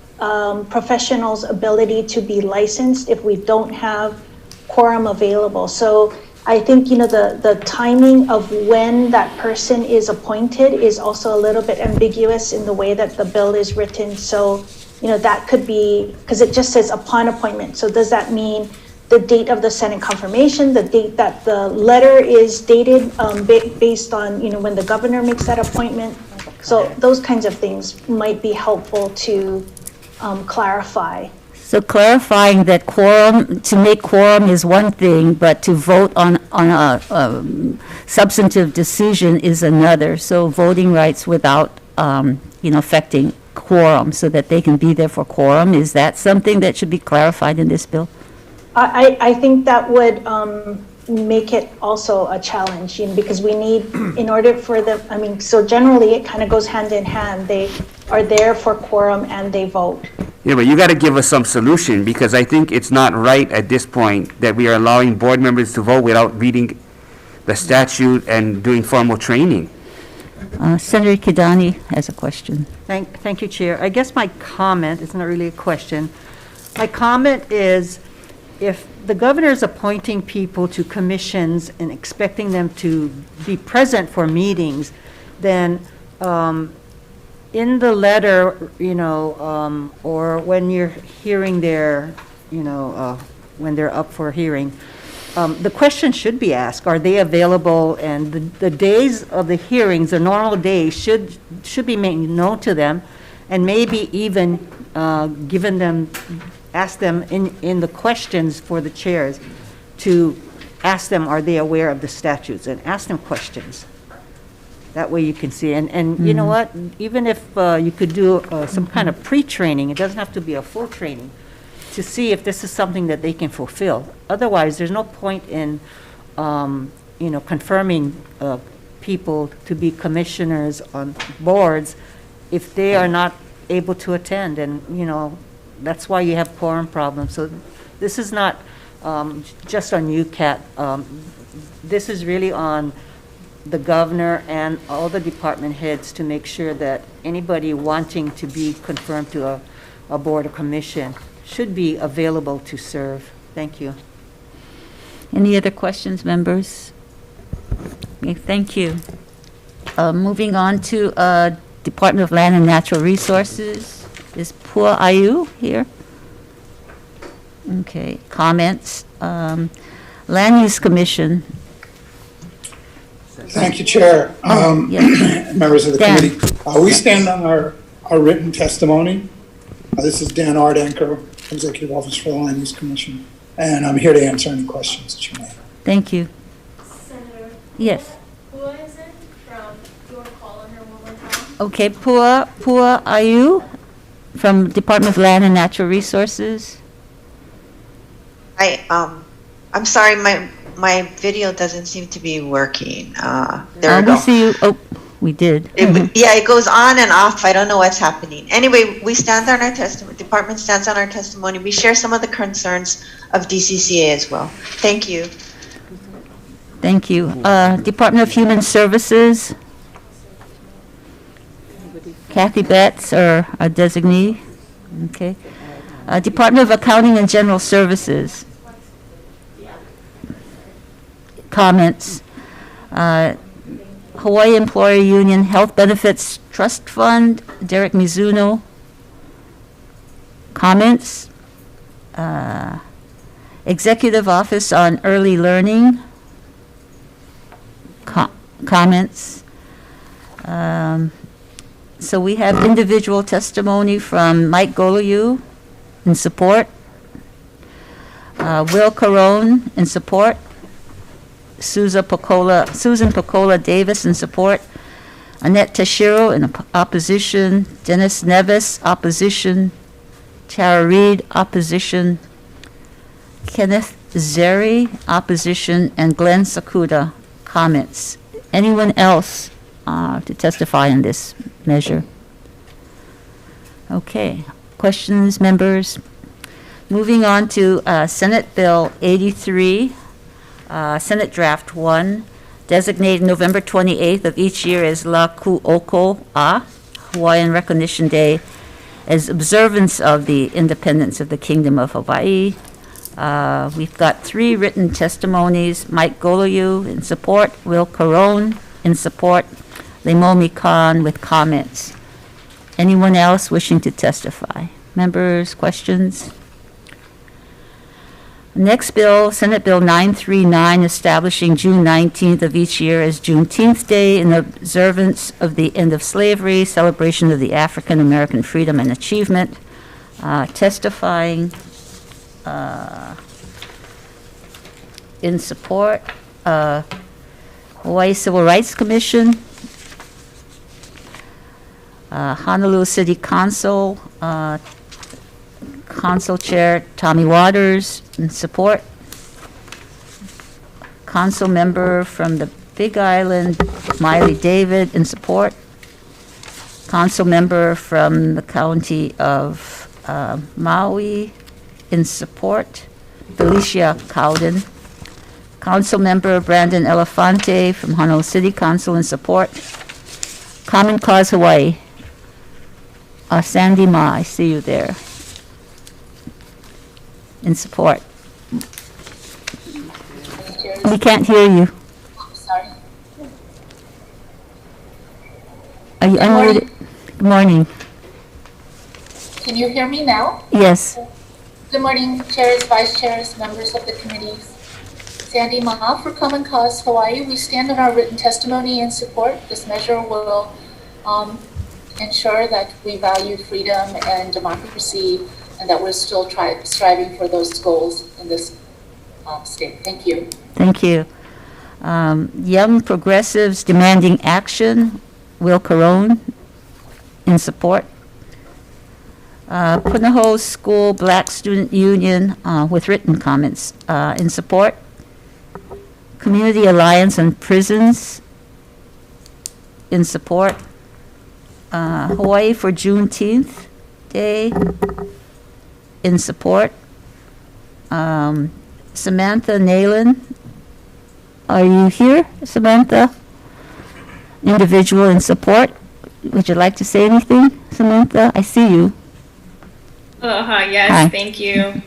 S18: professionals' ability to be licensed if we don't have quorum available. So I think, you know, the timing of when that person is appointed is also a little bit ambiguous in the way that the bill is written. So, you know, that could be, because it just says upon appointment. So does that mean the date of the Senate confirmation, the date that the letter is dated based on, you know, when the governor makes that appointment? So those kinds of things might be helpful to clarify.
S15: So clarifying that quorum, to make quorum is one thing, but to vote on a substantive decision is another. So voting rights without, you know, affecting quorum so that they can be there for quorum, is that something that should be clarified in this bill?
S18: I think that would make it also a challenge, you know, because we need, in order for them, I mean, so generally it kind of goes hand in hand. They are there for quorum and they vote.
S1: Yeah, but you got to give us some solution, because I think it's not right at this point that we are allowing board members to vote without reading the statute and doing formal training.
S15: Senator Kidani has a question.
S20: Thank you, Chair. I guess my comment, it's not really a question. My comment is, if the governor is appointing people to commissions and expecting them to be present for meetings, then in the letter, or when you're hearing their, when they're up for hearing, the question should be asked, are they available? And the days of the hearings, the normal days, should be made known to them, and maybe even ask them in the questions for the chairs to ask them, are they aware of the statutes, and ask them questions. That way you can see, and you know what, even if you could do some kind of pre-training, it doesn't have to be a full training, to see if this is something that they can fulfill. Otherwise, there's no point in, confirming people to be commissioners on boards if they are not able to attend, and, that's why you have quorum problems. So this is not just on UCAT. This is really on the governor and all the department heads to make sure that anybody wanting to be confirmed to a board or commission should be available to serve. Thank you.
S15: Any other questions, members? Okay, thank you. Moving on to Department of Land and Natural Resources. Is Pua Ayu here? Okay, comments. Land Use Commission.
S21: Thank you, Chair. Members of the committee. We stand on our written testimony. This is Dan Ardenker, Executive Officer for the Land Use Commission, and I'm here to answer any questions that you may have.
S15: Thank you.
S22: Senator?
S15: Yes.
S22: Pua is in from, do you want to call on her one more time?
S15: Okay, Pua Ayu from Department of Land and Natural Resources.
S23: I'm sorry, my video doesn't seem to be working. There we
S15: We
S23: go.
S15: see you. Oh, we did.
S23: Yeah, it goes on and off. I don't know what's happening. Anyway, we stand on our testimony. Department stands on our testimony. We share some of the concerns of DCCA as well. Thank you.
S15: Thank you. Department of Human Services. Kathy Betts, or a designee. Okay. Department of Accounting and General Services. Comments. Hawaii Employer Union Health Benefits Trust Fund, Derek Mizuno. Comments. Executive Office on Early Learning. Comments. So we have individual testimony from Mike Goloyu in support. Will Carone in support. Susan Pocola Davis in support. Annette Tashiro in opposition. Dennis Nevis, opposition. Tara Reed, opposition. Kenneth Zeri, opposition. And Glenn Sakuda, comments. Anyone else to testify on this measure? Okay. Questions, members? Moving on to Senate Bill 83. Senate Draft 1, designated November 28th of each year as La Ku'oko'a, Hawaiian Recognition Day, as observance of the independence of the Kingdom of Hawaii. We've got 3 written testimonies. Mike Goloyu in support, Will Carone in support, Leimomi Khan with comments. Anyone else wishing to testify? Members, questions? Next bill, Senate Bill 939, establishing June 19th of each year as Juneteenth Day in observance of the end of slavery, celebration of the African American freedom and achievement. Testifying in support, Hawaii Civil Rights Commission, Honolulu City Council, Council Chair Tommy Waters in support. Council member from the Big Island, Miley David in support. Council member from the County of Maui in support, Felicia Cowden. Council member Brandon Elefante from Honolulu City Council in support. Common Cause Hawaii, Sandy Ma, I see you there, in support. We can't hear you.
S22: Sorry.
S15: Are you unmuted? Good morning.
S2: Can you hear me now?
S15: Yes.
S2: Good morning, chairs, vice chairs, members of the committees. Sandy Ma for Common Cause Hawaii. We stand on our written testimony and support. This measure will ensure that we value freedom and democracy and that we're still striving for those goals in this state. Thank you.
S15: Thank you. Young Progressives Demanding Action, Will Carone, in support. Punahou School Black Student Union with written comments in support. Community Alliance on Prisons in support. Hawaii for Juneteenth Day in support. Samantha Nayland, are you here, Samantha? Individual in support. Would you like to say anything, Samantha? I see you.
S4: Aloha, yes,
S15: Hi.
S4: thank you.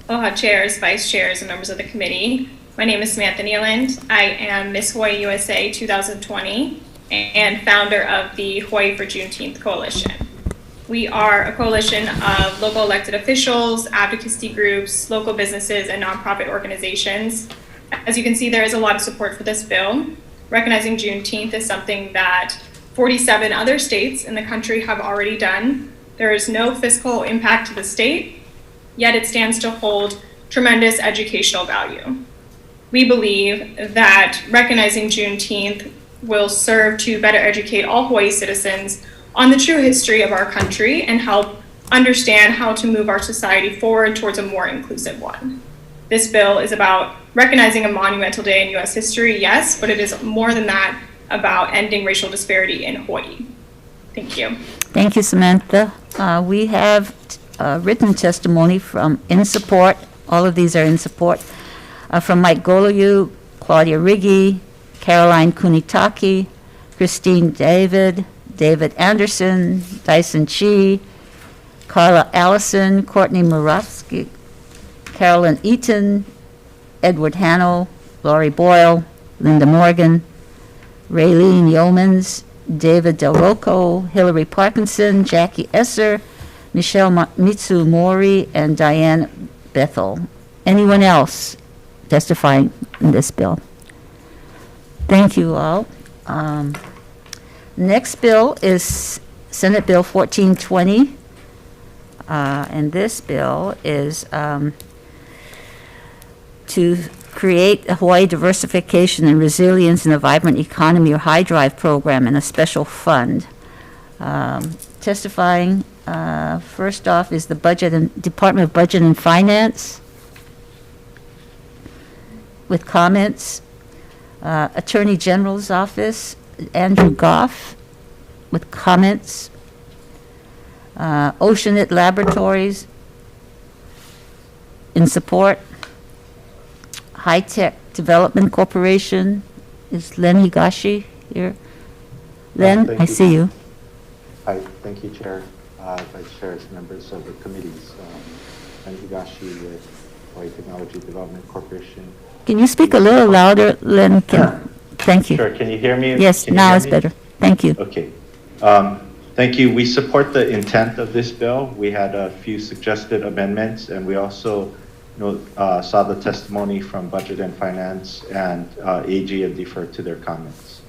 S4: Aloha, chairs, vice chairs, and members of the committee. My name is Samantha Nealand. I am Miss Hawaii USA 2020 and founder of the Hawaii for Juneteenth Coalition. We are a coalition of local elected officials, advocacy groups, local businesses, and nonprofit organizations. As you can see, there is a lot of support for this bill. Recognizing Juneteenth is something that 47 other states in the country have already done. There is no fiscal impact to the state, yet it stands to hold tremendous educational value. We believe that recognizing Juneteenth will serve to better educate all Hawaii citizens on the true history of our country and help understand how to move our society forward towards a more inclusive one. This bill is about recognizing a monumental day in U.S. history, yes, but it is more than that, about ending racial disparity in Hawaii. Thank you.
S15: Thank you, Samantha. We have written testimony from in support. All of these are in support. From Mike Goloyu, Claudia Riggi, Caroline Kunitaki, Christine David, David Anderson, Dyson Chi, Carla Allison, Courtney Murawski, Carolyn Eaton, Edward Hanno, Laurie Boyle, Linda Morgan, Raylene Yeomans, David Del Rocco, Hillary Parkinson, Jackie Esser, Michelle Mitsumori, and Diane Bethel. Anyone else testifying in this bill? Thank you all. Next bill is Senate Bill 1420, and this bill is to create a Hawaii Diversification and Resilience in a Vibrant Economy or High Drive program and a special fund. Testifying first off is the Department of Budget and Finance with comments. Attorney General's Office, Andrew Goff with comments. Oceanit Laboratories in support. High Tech Development Corporation, is Len Higashi here? Len,
S5: Thank
S15: I
S5: you.
S15: see you.
S5: Hi, thank you, Chair, Vice Chairs, members of the committees. Len Higashi with Hawaii Technology Development Corporation.
S15: Can you speak a little louder, Len? Thank you.
S5: Sure, can you hear me?
S15: Yes,
S5: Can you
S15: now
S5: hear
S15: it's
S5: me?
S15: better. Thank you.
S5: Okay. Thank you. We support the intent of this bill. We had a few suggested amendments, and we also saw the testimony from Budget and Finance and AG and defer to their comments.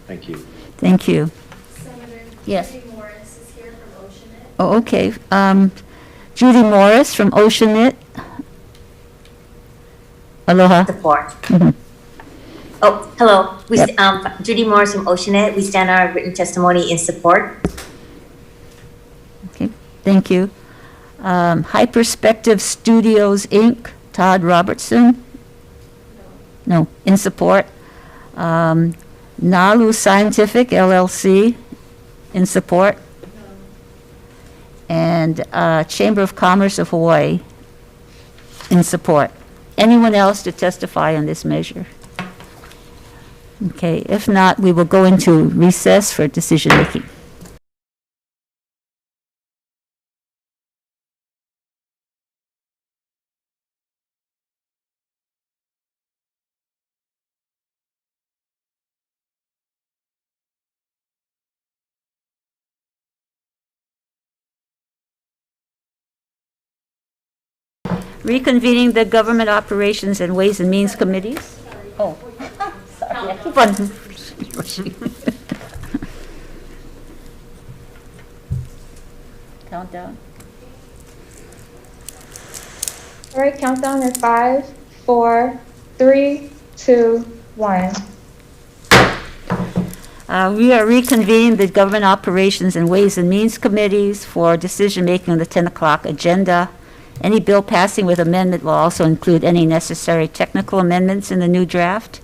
S5: Thank you.
S15: Thank you.
S22: Senator
S15: Yes.
S22: Judy Morris is here from Oceanit.
S15: Oh, okay. Judy Morris from Oceanit. Aloha.
S24: Support.
S15: Mhm.
S24: Oh, hello.
S15: Yep.
S24: Judy Morris from Oceanit. We stand on our written testimony in support.
S15: Okay, thank you. Hyperspective Studios, Inc., Todd Robertson? No, in support. Nalu Scientific, LLC, in support. And Chamber of Commerce of Hawaii, in support. Anyone else to testify on this measure? Okay, if not, we will go into recess for decision-making. Reconvening the Government Operations and Ways and Means Committees. Oh, sorry, I keep on rushing. Countdown.
S3: All right, countdown is 5, 4, 3, 2, 1.
S15: We are reconvening the Government Operations and Ways and Means Committees for decision-making on the 10 o'clock agenda. Any bill passing with amendment will also include any necessary technical amendments in the new draft.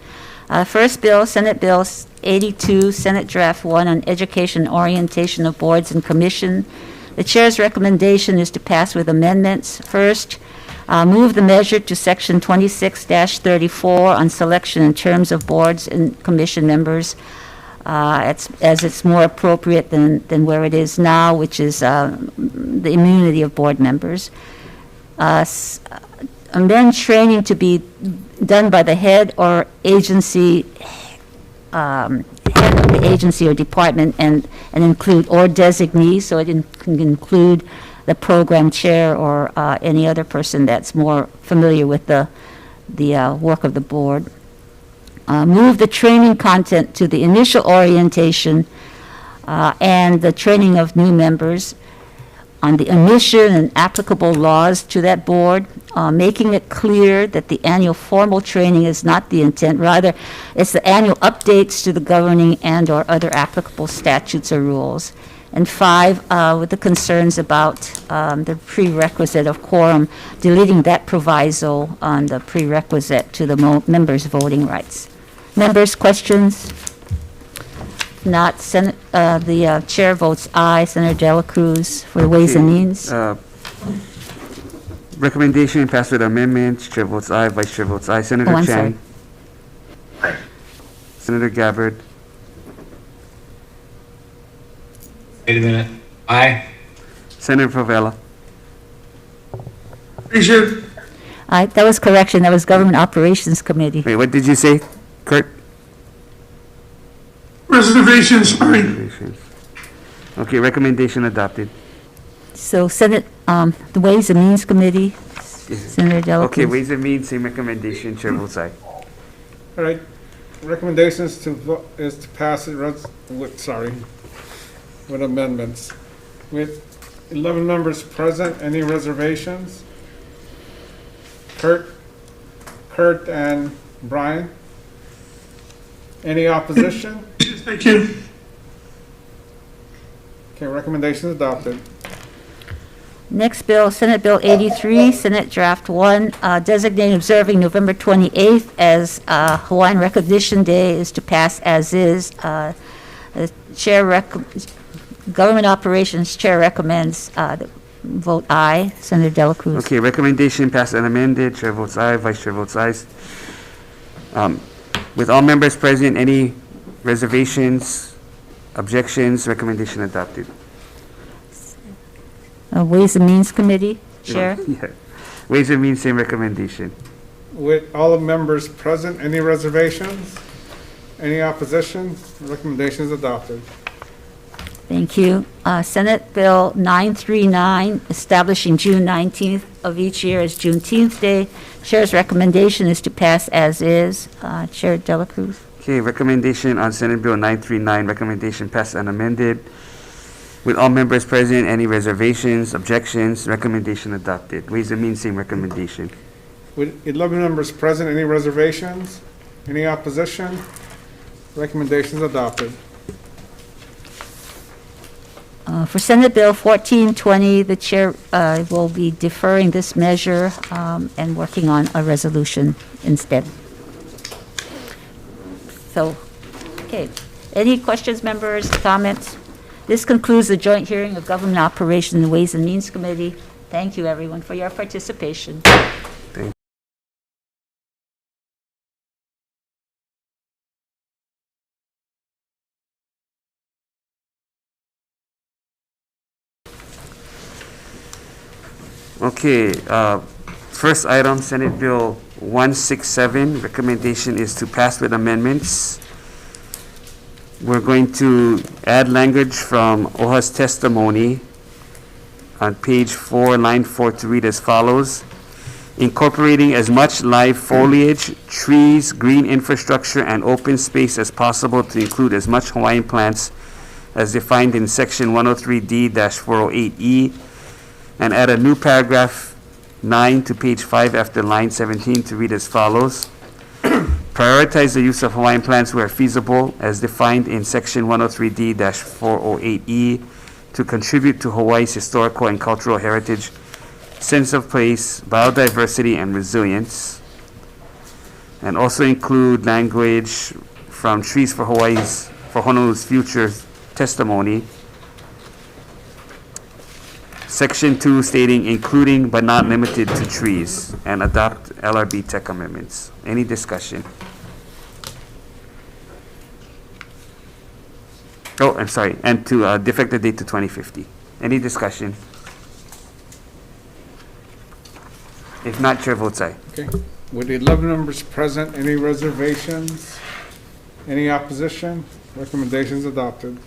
S15: First bill, Senate Bill 82, Senate Draft 1 on education orientation of boards and commission. The chair's recommendation is to pass with amendments. First, move the measure to section 26-34 on selection in terms of boards and commission members, as it's more appropriate than where it is now, which is the immunity of board members. Amend training to be done by the head or agency, head of the agency or department, and include or designee, so it can include the program chair or any other person that's more familiar with the work of the board. Move the training content to the initial orientation and the training of new members on the omission and applicable laws to that board, making it clear that the annual formal training is not the intent, rather it's the annual updates to the governing and or other applicable statutes or rules. And 5, with the concerns about the prerequisite of quorum, deleting that proviso on the prerequisite to the members' voting rights. Members, questions? Not, the chair votes aye. Senator Dela Cruz for the Ways and Means.
S1: Recommendation passed with amendments. Chair votes aye. Vice Chair votes aye. Senator
S15: I'm
S1: Chang.
S15: sorry.
S1: Senator Gabbard.
S6: Wait a minute. Aye.
S1: Senator Favela.
S15: Aye, that was correction. That was Government Operations Committee.
S1: Wait, what did you say, Kurt?
S16: Reservations, sorry.
S1: Reservations. Okay, recommendation adopted.
S15: So Senate, the Ways and Means Committee, Senator Dela
S1: Okay,
S15: Cruz.
S1: Ways and Means, same recommendation. Chair votes aye.
S14: All right, recommendations to vote is to pass it with amendments. With 11 members present, any reservations? Kurt and Brian? Any opposition?
S16: Thank you.
S14: Okay, recommendation adopted.
S15: Next bill, Senate Bill 83, Senate Draft 1, designating observing November 28th as Hawaiian Recognition Day is to pass as is. The Government Operations Chair recommends vote aye. Senator Dela Cruz.
S1: Okay, recommendation passed and amended. Chair votes aye. Vice Chair votes aye. With all members present, any reservations, objections, recommendation adopted.
S15: Ways and Means Committee, Chair.
S1: Yeah. Ways and Means, same recommendation.
S14: With all the members present, any reservations? Any opposition? Recommendation is adopted.
S15: Thank you. Senate Bill 939, establishing June 19th of each year as Juneteenth Day. Chair's recommendation is to pass as is. Chair Dela Cruz.
S1: Okay, recommendation on Senate Bill 939, recommendation passed and amended. With all members present, any reservations, objections, recommendation adopted. Ways and Means, same recommendation.
S14: With 11 members present, any reservations? Any opposition? Recommendations adopted.
S15: For Senate Bill 1420, the chair will be deferring this measure and working on a resolution instead. So, okay. Any questions, members, comments? This concludes the joint hearing of Government Operations and Ways and Means Committee. Thank you, everyone, for your participation.
S1: Thank Okay, first item, Senate Bill 167, recommendation is to pass with amendments. We're going to add language from OHA's testimony on page 4, line 4 to read as follows. incorporating as much live foliage, trees, green infrastructure, and open space as possible to include as much Hawaiian plants as defined in section 103D-408E, and add a new paragraph 9 to page 5 after line 17 to read as follows. Prioritize the use of Hawaiian plants where feasible, as defined in section 103D-408E, to contribute to Hawaii's historical and cultural heritage, sense of place, biodiversity, and resilience. And also include language from Trees for Honolulu's Future testimony. Section 2 stating including but not limited to trees, and adopt LRB tech amendments. Any discussion? Oh, I'm sorry, and to defect the date to 2050. Any discussion? If not, chair votes aye.
S14: Okay. With 11 members present, any reservations? Any opposition? Recommendations adopted.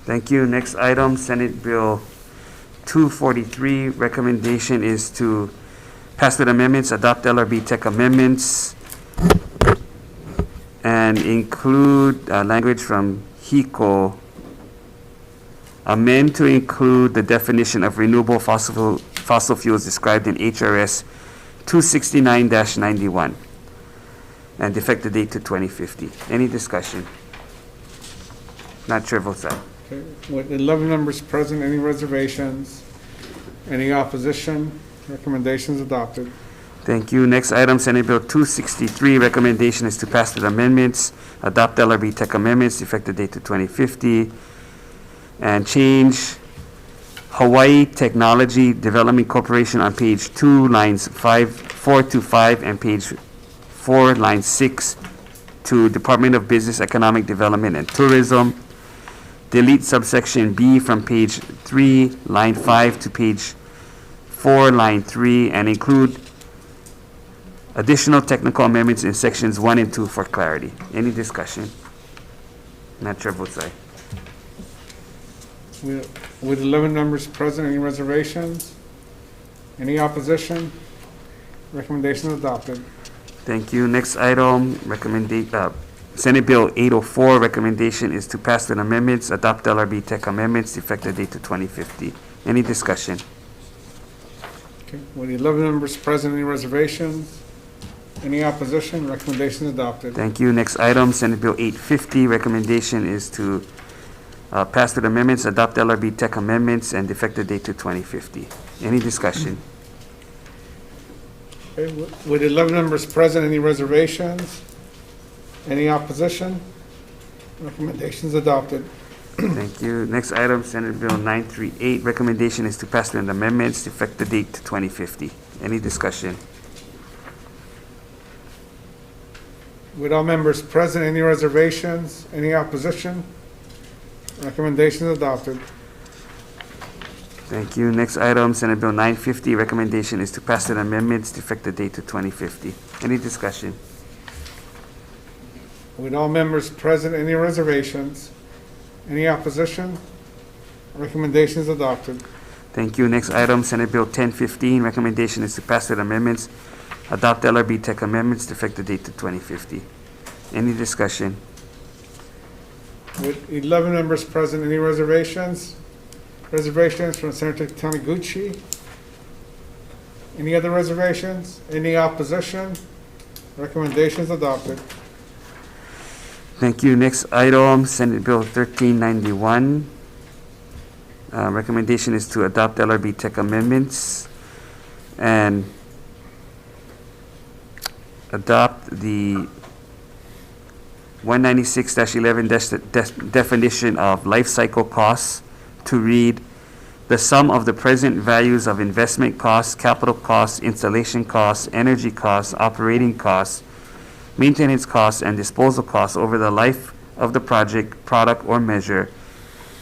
S1: Thank you. Next item, Senate Bill 243. Recommendation is to pass with amendments, adopt LRB tech amendments, and include language from HICO. Amend to include the definition of renewable fossil fuels described in HRS 269-91, and defect the date to 2050. Any discussion? Not chair votes aye.
S14: Okay. With 11 members present, any reservations? Any opposition? Recommendations adopted.
S1: Thank you. Next item, Senate Bill 263. Recommendation is to pass with amendments, adopt LRB tech amendments, effective date to 2050, and change Hawaii Technology Development Corporation on page 2, lines 4 to 5, and page 4, line 6, to Department of Business, Economic Development, and Tourism. Delete subsection B from page 3, line 5 to page 4, line 3, and include additional technical amendments in sections 1 and 2 for clarity. Any discussion? Not chair votes aye.
S14: With 11 members present, any reservations? Any opposition? Recommendation adopted.
S1: Thank you. Next item, Senate Bill 804. Recommendation is to pass with amendments, adopt LRB tech amendments, effective date to 2050. Any discussion?
S14: Okay. With 11 members present, any reservations? Any opposition? Recommendation adopted.
S1: Thank you. Next item, Senate Bill 850. Recommendation is to pass with amendments, adopt LRB tech amendments, and effective date to 2050. Any discussion?
S14: Okay. With 11 members present, any reservations? Any opposition? Recommendations adopted.
S1: Thank you. Next item, Senate Bill 938. Recommendation is to pass with amendments, effective date to 2050. Any discussion?
S14: With all members present, any reservations? Any opposition? Recommendations adopted.
S1: Thank you. Next item, Senate Bill 950. Recommendation is to pass with amendments, effective date to 2050. Any discussion?
S14: With all members present, any reservations? Any opposition? Recommendations adopted.
S1: Thank you. Next item, Senate Bill 1015. Recommendation is to pass with amendments, adopt LRB tech amendments, effective date to 2050. Any discussion?
S14: With 11 members present, any reservations? Reservations from Senator Taniguchi. Any other reservations? Any opposition? Recommendations adopted.
S1: Thank you. Next item, Senate Bill 1391. Recommendation is to adopt LRB tech amendments and adopt the 196-11 definition of life cycle costs to read the sum of the present values of investment costs, capital costs, installation costs, energy costs, operating costs, maintenance costs, and disposal costs over the life of the project, product, or measure,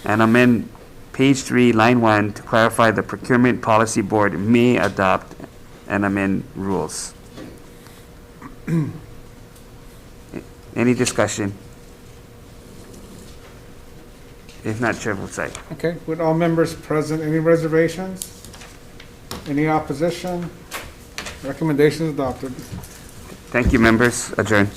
S1: and amend page 3, line 1 to clarify the Procurement Policy Board may adopt and amend rules. Any discussion? If not, chair votes aye.
S14: Okay, with all members present, any reservations? Any opposition? Recommendation is adopted.
S1: Thank you, members. Adjourn.